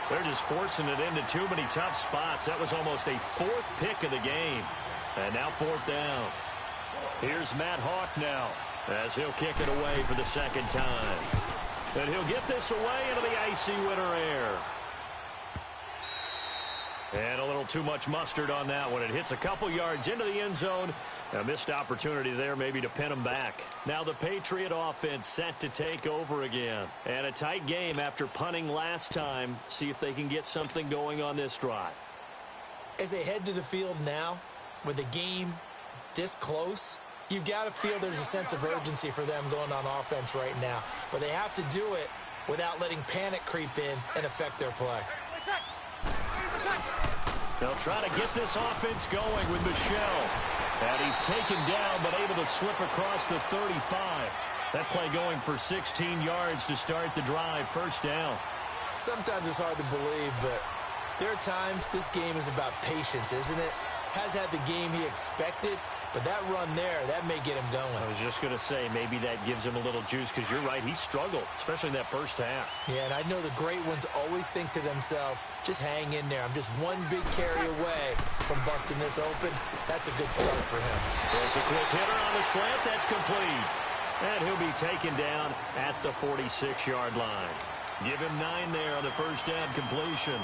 They're just forcing it into too many tough spots. That was almost a 4th pick of the game. And now 4th down. Here's Matt Hawk now as he'll kick it away for the 2nd time. And he'll get this away into the icy winter air. And a little too much mustard on that one. It hits a couple yards into the end zone. A missed opportunity there maybe to pin them back. Now the Patriot offense set to take over again. And a tight game after punting last time. See if they can get something going on this drive. As they head to the field now, with the game this close, you've got to feel there's a sense of urgency for them going on offense right now. But they have to do it without letting panic creep in and affect their play. They'll try to get this offense going with Michel. And he's taken down but able to slip across the 35. That play going for 16 yards to start the drive. 1st down. Sometimes it's hard to believe, but there are times this game is about patience, isn't it? Has had the game he expected, but that run there, that may get him going. I was just going to say, maybe that gives him a little juice because you're right, he struggled, especially in that first half. Yeah, and I know the great ones always think to themselves, just hang in there. I'm just one big carry away from busting this open. That's a good start for him. Throws a quick hitter on the slant. That's complete. And he'll be taken down at the 46-yard line. Give him 9 there on the 1st down completion.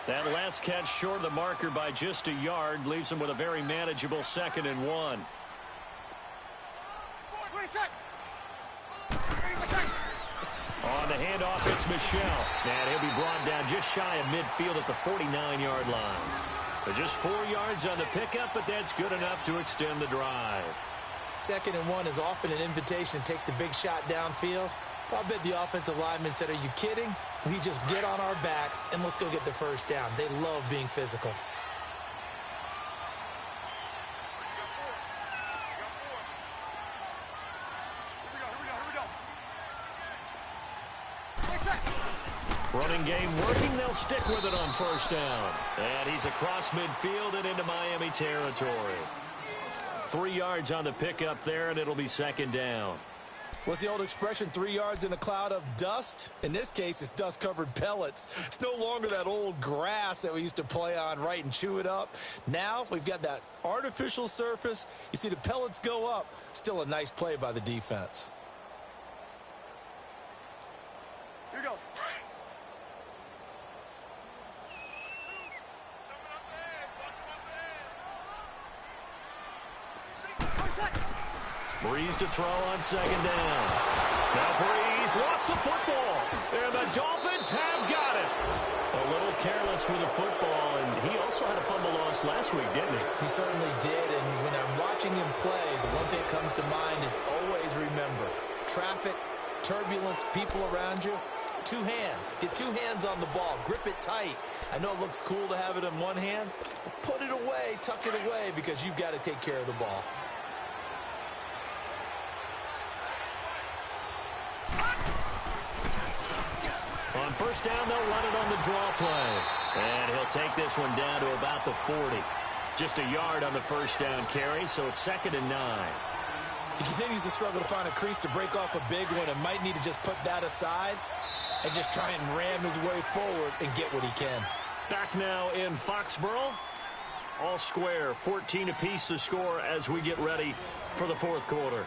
That last catch short of the marker by just a yard leaves him with a very manageable 2nd and 1. On the handoff, it's Michel. And he'll be brought down just shy of midfield at the 49-yard line. But just 4 yards on the pickup, but that's good enough to extend the drive. 2nd and 1 is often an invitation to take the big shot downfield. I bet the offensive lineman said, are you kidding? We just get on our backs and let's go get the 1st down. They love being physical. Running game working. They'll stick with it on 1st down. And he's across midfield and into Miami territory. 3 yards on the pickup there, and it'll be 2nd down. What's the old expression, 3 yards in a cloud of dust? In this case, it's dust-covered pellets. It's no longer that old grass that we used to play on, right, and chew it up. Now we've got that artificial surface. You see the pellets go up. Still a nice play by the defense. Here you go. Breeze to throw on 2nd down. Now Breeze he's lost the football. And the Dolphins have got it. A little careless with the football, and he also had a fumble loss last week, didn't he? He certainly did, and when I'm watching him play, the one thing that comes to mind is always remember, traffic, turbulence, people around you, two hands. Get two hands on the ball. Grip it tight. I know it looks cool to have it in one hand, but put it away, tuck it away, because you've got to take care of the ball. On first down, they'll run it on the draw play. And he'll take this one down to about the 40. Just a yard on the first down carry, so it's 2nd and 9. He continues to struggle to find a crease to break off a big one and might need to just put that aside and just try and ram his way forward and get what he can. Back now in Foxborough. All square, 14 apiece to score as we get ready for the fourth quarter.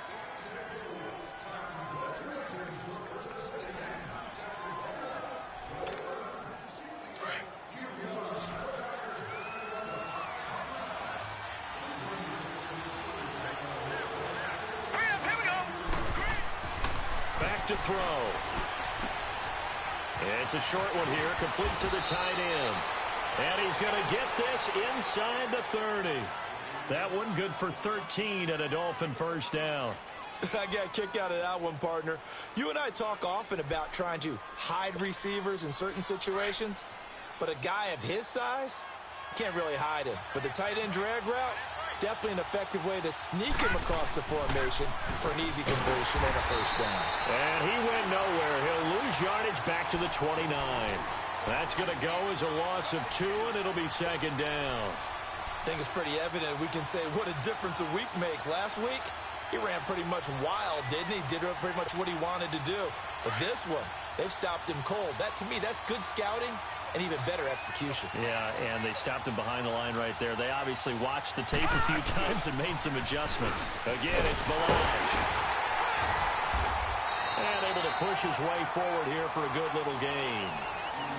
To throw. It's a short one here, complete to the tight end. And he's going to get this inside the 30. That one good for 13 and a Dolphin first down. I got a kick out of that one, partner. You and I talk often about trying to hide receivers in certain situations, but a guy of his size can't really hide him. But the tight end drag route, definitely an effective way to sneak him across the formation for an easy conversion and a first down. And he went nowhere. He'll lose yardage back to the 29. That's going to go as a loss of 2, and it'll be 2nd down. I think it's pretty evident. We can say what a difference a week makes. Last week, he ran pretty much wild, didn't he? Did pretty much what he wanted to do. But this one, they've stopped him cold. That, to me, that's good scouting and even better execution. Yeah, and they stopped him behind the line right there. They obviously watched the tape a few times and made some adjustments. Again, it's Balaj. And able to push his way forward here for a good little gain.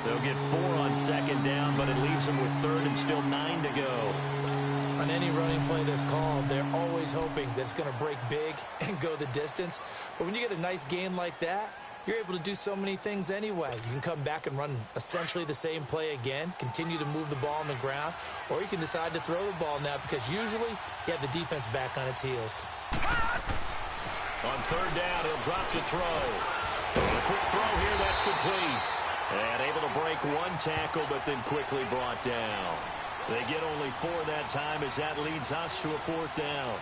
They'll get 4 on 2nd down, but it leaves them with 3rd and still 9 to go. On any running play that's called, they're always hoping that it's going to break big and go the distance. But when you get a nice gain like that, you're able to do so many things anyway. You can come back and run essentially the same play again, continue to move the ball on the ground, or you can decide to throw the ball now because usually you have the defense back on its heels. On 3rd down, he'll drop to throw. A quick throw here, that's complete. And able to break one tackle, but then quickly brought down. They get only 4 that time as that leads us to a 4th down.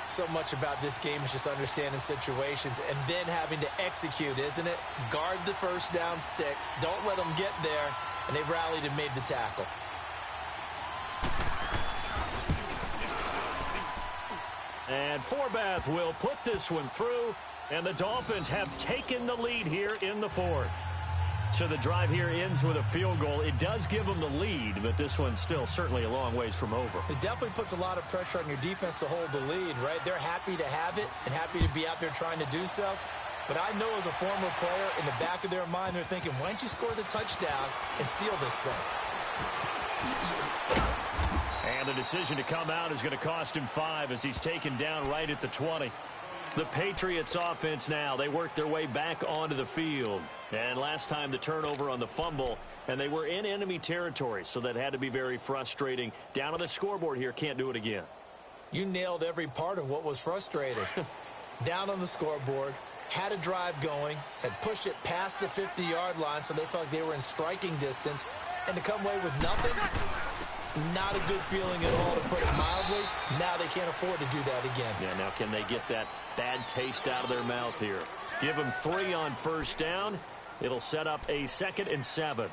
So much about this game is just understanding situations and then having to execute, isn't it? Guard the first down sticks. Don't let them get there. And they rallied and made the tackle. And Forbath will put this one through. And the Dolphins have taken the lead here in the 4th. So the drive here ends with a field goal. It does give them the lead, but this one's still certainly a long ways from over. It definitely puts a lot of pressure on your defense to hold the lead, right? They're happy to have it and happy to be out there trying to do so. But I know as a former player, in the back of their mind, they're thinking, why don't you score the touchdown and seal this thing? And the decision to come out is going to cost him 5 as he's taken down right at the 20. The Patriots offense now, they worked their way back onto the field. And last time the turnover on the fumble, and they were in enemy territory, so that had to be very frustrating. Down on the scoreboard here, can't do it again. You nailed every part of what was frustrating. Down on the scoreboard, had a drive going, had pushed it past the 50-yard line, so they felt like they were in striking distance, and to come away with nothing, not a good feeling at all, to put it mildly. Now they can't afford to do that again. Yeah, now can they get that bad taste out of their mouth here? Give them 3 on first down. It'll set up a 2nd and 7.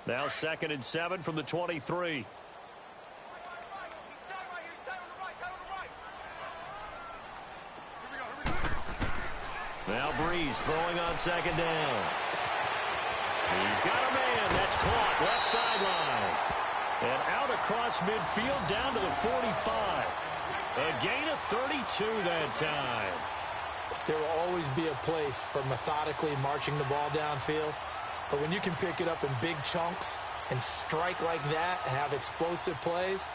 Now 2nd and 7 from the 23. Now Breeze throwing on 2nd down. He's got a man. That's caught. Left sideline. And out across midfield down to the 45. A gain of 32 that time. There will always be a place for methodically marching the ball downfield. But when you can pick it up in big chunks and strike like that and have explosive plays,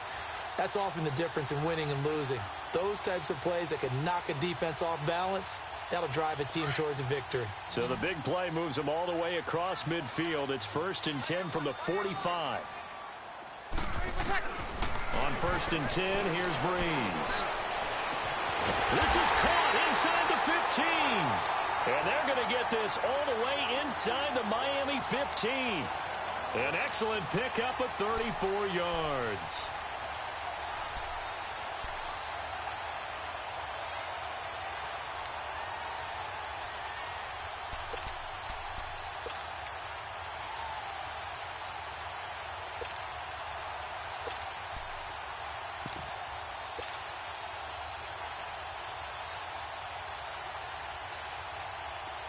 That's often the difference in winning and losing. Those types of plays that can knock a defense off balance, that'll drive a team towards a victory. So the big play moves them all the way across midfield. It's 1st and 10 from the 45. On 1st and 10, here's Breeze. This is caught inside the 15. And they're going to get this all the way inside the Miami 15. An excellent pickup of 34 yards.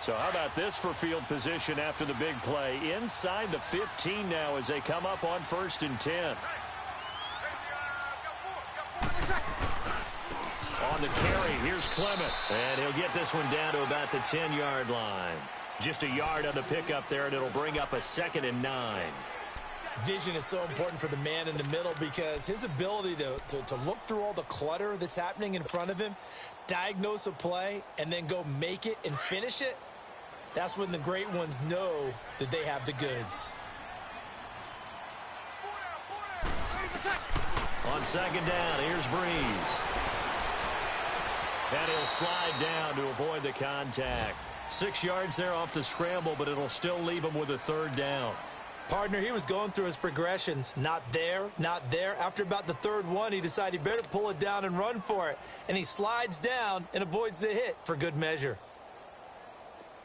So how about this for field position after the big play? Inside the 15 now as they come up on 1st and 10. On the carry, here's Clement. And he'll get this one down to about the 10-yard line. Just a yard on the pickup there, and it'll bring up a 2nd and 9. Vision is so important for the man in the middle because his ability to look through all the clutter that's happening in front of him, diagnose a play, and then go make it and finish it, that's when the great ones know that they have the goods. On 2nd down, here's Breeze. And he'll slide down to avoid the contact. 6 yards there off the scramble, but it'll still leave him with a 3rd down. Partner, he was going through his progressions. Not there, not there. After about the 3rd one, he decided he better pull it down and run for it. And he slides down and avoids the hit for good measure.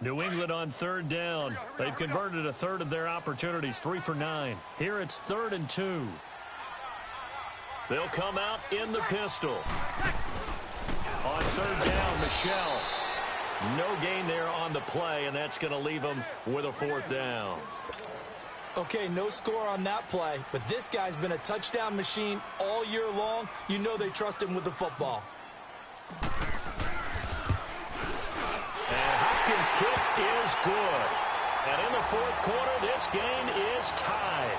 New England on 3rd down. They've converted a 1/3 of their opportunities, 3 for 9. Here it's 3rd and 2. They'll come out in the pistol. On 3rd down, Michelle. No gain there on the play, and that's going to leave them with a 4th down. Okay, no score on that play, but this guy's been a touchdown machine all year long. You know they trust him with the football. And Hopkins' kick is good. And in the 4th quarter, this game is tied.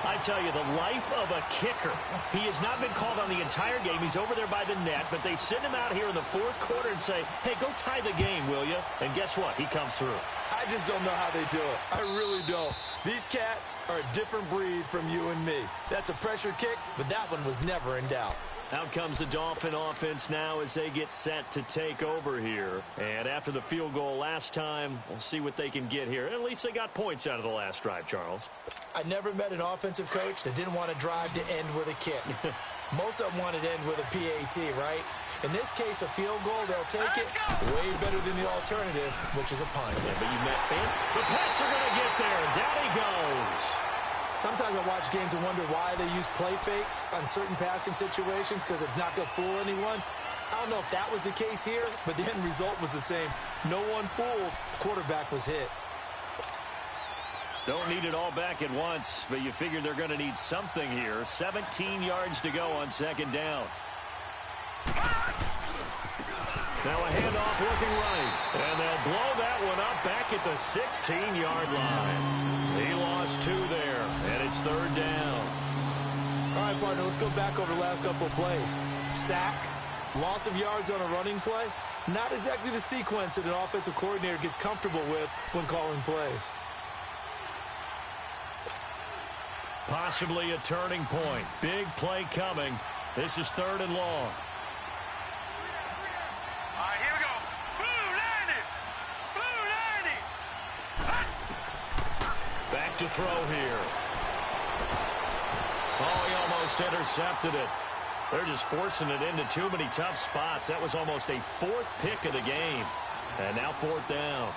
I tell you, the life of a kicker. He has not been called on the entire game. He's over there by the net, but they send him out here in the 4th quarter and say, hey, go tie the game, will you? And guess what? He comes through. I just don't know how they do it. I really don't. These cats are a different breed from you and me. That's a pressure kick, but that one was never in doubt. Out comes the Dolphin offense now as they get set to take over here. And after the field goal last time, we'll see what they can get here. At least they got points out of the last drive, Charles. I never met an offensive coach that didn't want to drive to end with a kick. Most of them wanted to end with a PAT, right? In this case, a field goal, they'll take it way better than the alternative, which is a punt. Yeah, but you met Fant. The Pats are going to get there. Down he goes. Sometimes I watch games and wonder why they use play fakes on certain passing situations because it's not going to fool anyone. I don't know if that was the case here, but the end result was the same. No one fooled. The quarterback was hit. Don't need it all back at once, but you figure they're going to need something here. 17 yards to go on 2nd down. Now a handoff looking right, and they'll blow that one up back at the 16-yard line. He lost 2 there, and it's 3rd down. All right, partner, let's go back over the last couple of plays. Sack, loss of yards on a running play, not exactly the sequence that an offensive coordinator gets comfortable with when calling plays. Possibly a turning point. Big play coming. This is 3rd and long. Back to throw here. Oh, he almost intercepted it. They're just forcing it into too many tough spots. That was almost a 4th pick of the game. And now 4th down.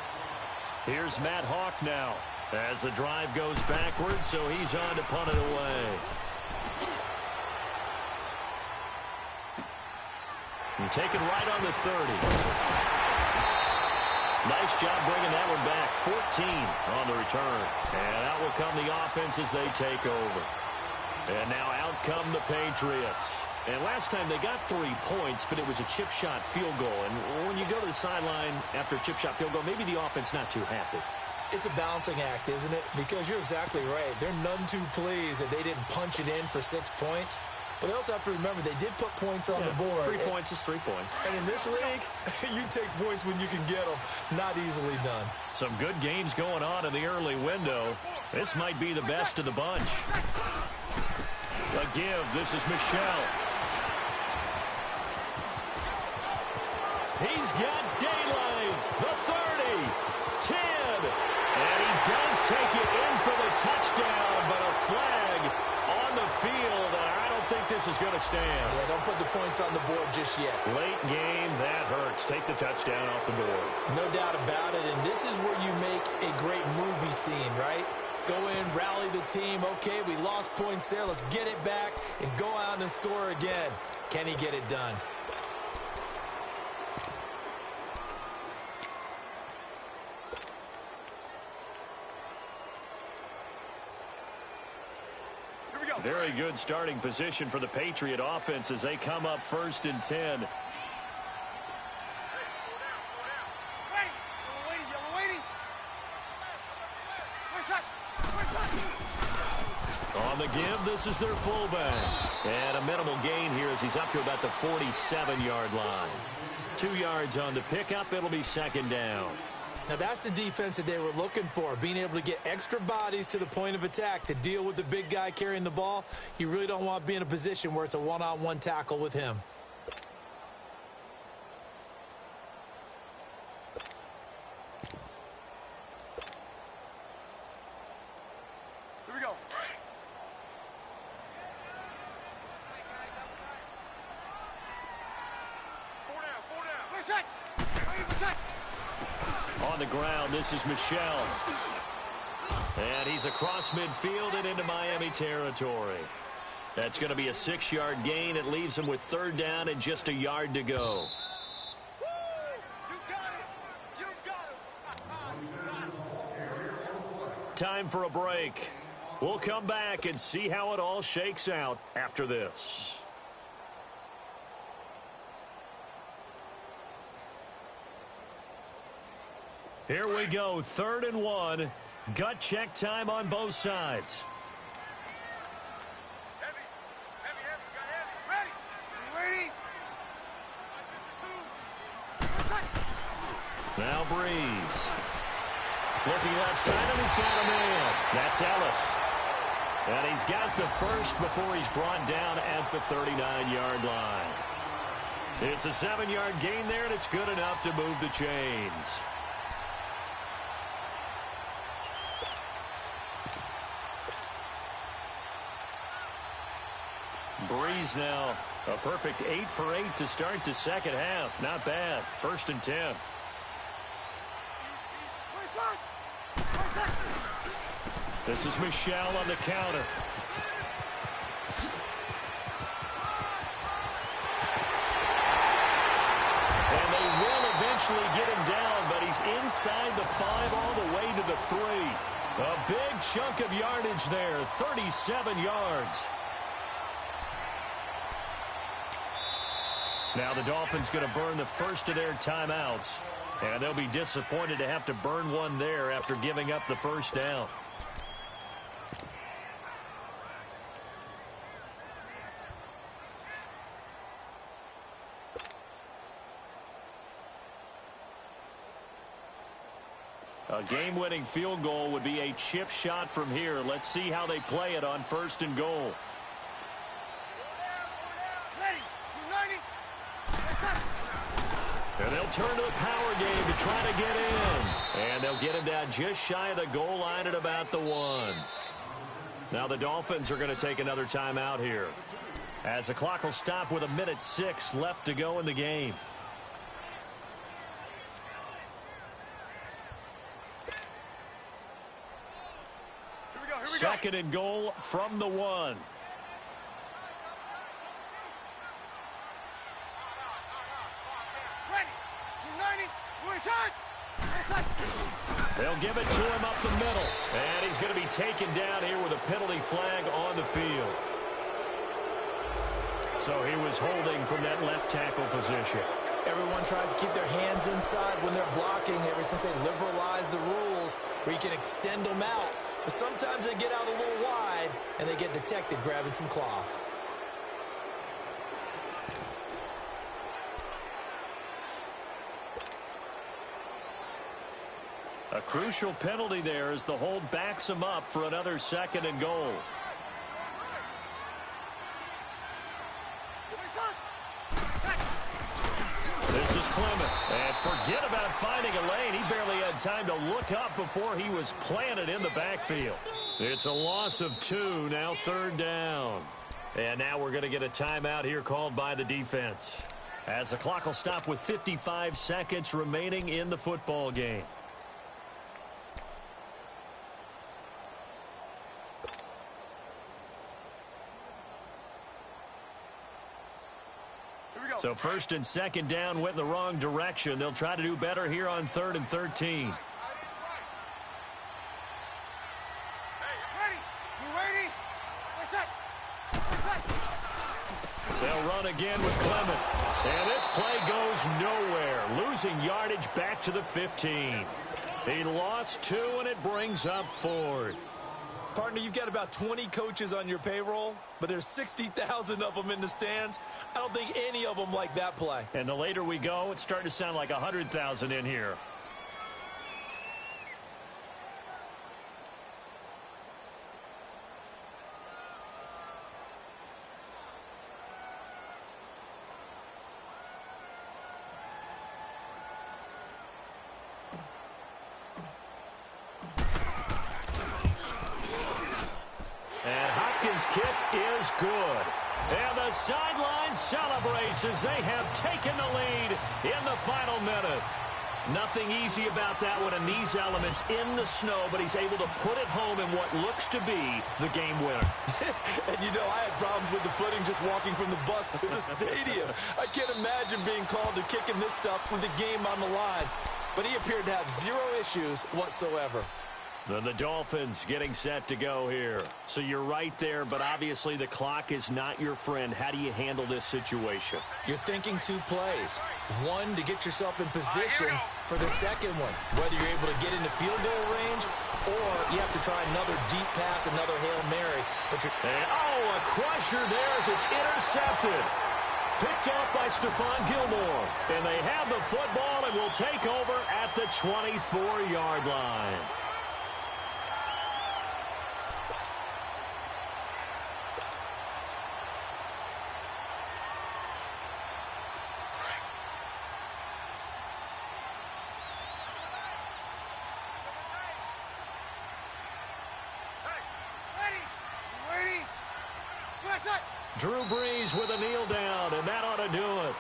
Here's Matt Hawk now as the drive goes backwards, so he's on to punt it away. And take it right on the 30. Nice job bringing that one back. 14 on the return. And out will come the offense as they take over. And now out come the Patriots. And last time they got 3 points, but it was a chip shot field goal. And when you go to the sideline after a chip shot field goal, maybe the offense not too happy. It's a balancing act, isn't it? Because you're exactly right. They're none too pleased that they didn't punch it in for 6 points. But they also have to remember they did put points on the board. 3 points is 3 points. And in this league, you take points when you can get them. Not easily done. Some good games going on in the early window. This might be the best of the bunch. The give. This is Michel. He's got daylight. The 30. 10. And he does take it in for the touchdown, but a flag on the field, and I don't think this is going to stand. Yeah, don't put the points on the board just yet. Late game, that hurts. Take the touchdown off the board. No doubt about it, and this is where you make a great movie scene, right? Go in, rally the team. Okay, we lost points there. Let's get it back and go out and score again. Can he get it done? Very good starting position for the Patriot offense as they come up 1st and 10. On the give, this is their fullback. And a minimal gain here as he's up to about the 47-yard line. 2 yards on the pickup. It'll be 2nd down. Now, that's the defense that they were looking for, being able to get extra bodies to the point of attack to deal with the big guy carrying the ball. You really don't want to be in a position where it's a one-on-one tackle with him. Here we go. Four down. On the ground, this is Michel. And he's across midfield and into Miami territory. That's going to be a 6-yard gain. It leaves him with 3rd down and just a yard to go. Time for a break. We'll come back and see how it all shakes out after this. Here we go, 3rd and 1. Gut check time on both sides. Heavy, got heavy. Ready. Now Breeze. Looking left side, and he's got a man. That's Ellis. And he's got the first before he's brought down at the 39-yard line. It's a 7-yard gain there, and it's good enough to move the chains. Breeze now a perfect 8 for 8 to start the second half. Not bad. 1st and 10. This is Michel on the counter. And they will eventually get him down, but he's inside the 5 all the way to the 3. A big chunk of yardage there, 37 yards. Now the Dolphins going to burn the first of their timeouts. And they'll be disappointed to have to burn one there after giving up the 1st down. A game-winning field goal would be a chip shot from here. Let's see how they play it on 1st and goal. And they'll turn to the power game to try to get in. And they'll get him down just shy of the goal line at about the 1. Now the Dolphins are going to take another timeout here, as the clock will stop with 1:06 left to go in the game. Second and goal from the 1. They'll give it to him up the middle. And he's going to be taken down here with a penalty flag on the field. So he was holding from that left tackle position. Everyone tries to keep their hands inside when they're blocking ever since they liberalized the rules where you can extend them out. But sometimes they get out a little wide and they get detected grabbing some cloth. A crucial penalty there as the hold backs him up for another 2nd and goal. This is Clement. And forget about finding a lane. He barely had time to look up before he was planted in the backfield. It's a loss of 2, now 3rd down. And now we're going to get a timeout here called by the defense, as the clock will stop with 55 seconds remaining in the football game. So 1st and 2nd down went in the wrong direction. They'll try to do better here on 3rd and 13. They'll run again with Clement. And this play goes nowhere. Losing yardage back to the 15. He lost 2, and it brings up 4th. Partner, you've got about 20 coaches on your payroll, but there's 60,000 of them in the stands. I don't think any of them like that play. And the later we go, it's starting to sound like 100,000 in here. Kick is good. And the sideline celebrates as they have taken the lead in the final minute. Nothing easy about that one in these elements in the snow, but he's able to put it home in what looks to be the game winner. And you know, I had problems with the footing just walking from the bus to the stadium. I can't imagine being called to kicking this stuff with the game on the line. But he appeared to have 0 issues whatsoever. Then the Dolphins getting set to go here. So you're right there, but obviously the clock is not your friend. How do you handle this situation? You're thinking 2 plays. One, to get yourself in position for the second one, whether you're able to get into field goal range or you have to try another deep pass, another Hail Mary. But a crusher there as it's intercepted. Picked off by Stephon Gilmore. And they have the football and will take over at the 24-yard line. Drew Brees with a kneel down, and that ought to do it.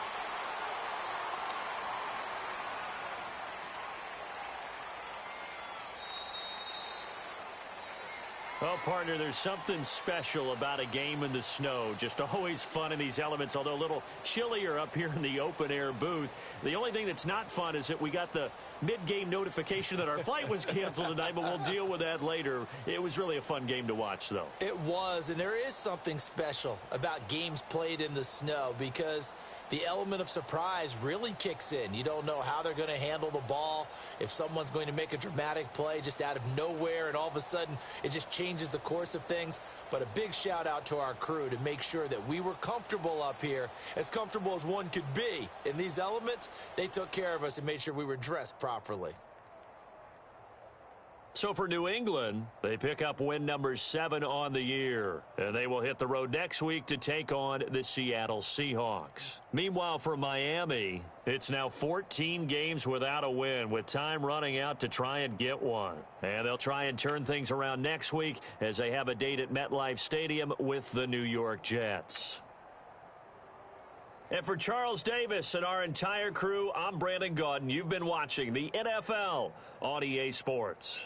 Well, partner, there's something special about a game in the snow. Just always fun in these elements, although a little chillier up here in the open-air booth. The only thing that's not fun is that we got the mid-game notification that our flight was canceled tonight, but we'll deal with that later. It was really a fun game to watch, though. It was, and there is something special about games played in the snow because the element of surprise really kicks in. You don't know how they're going to handle the ball, if someone's going to make a dramatic play just out of nowhere, and all of a sudden it just changes the course of things. But a big shout out to our crew to make sure that we were comfortable up here, as comfortable as one could be. In these elements, they took care of us and made sure we were dressed properly. So for New England, they pick up win number 7 on the year. And they will hit the road next week to take on the Seattle Seahawks. Meanwhile, for Miami, it's now 14 games without a win, with time running out to try and get one. And they'll try and turn things around next week as they have a date at MetLife Stadium with the New York Jets. And for Charles Davis and our entire crew, I'm Brandon Gaudin. You've been watching the NFL on EA Sports.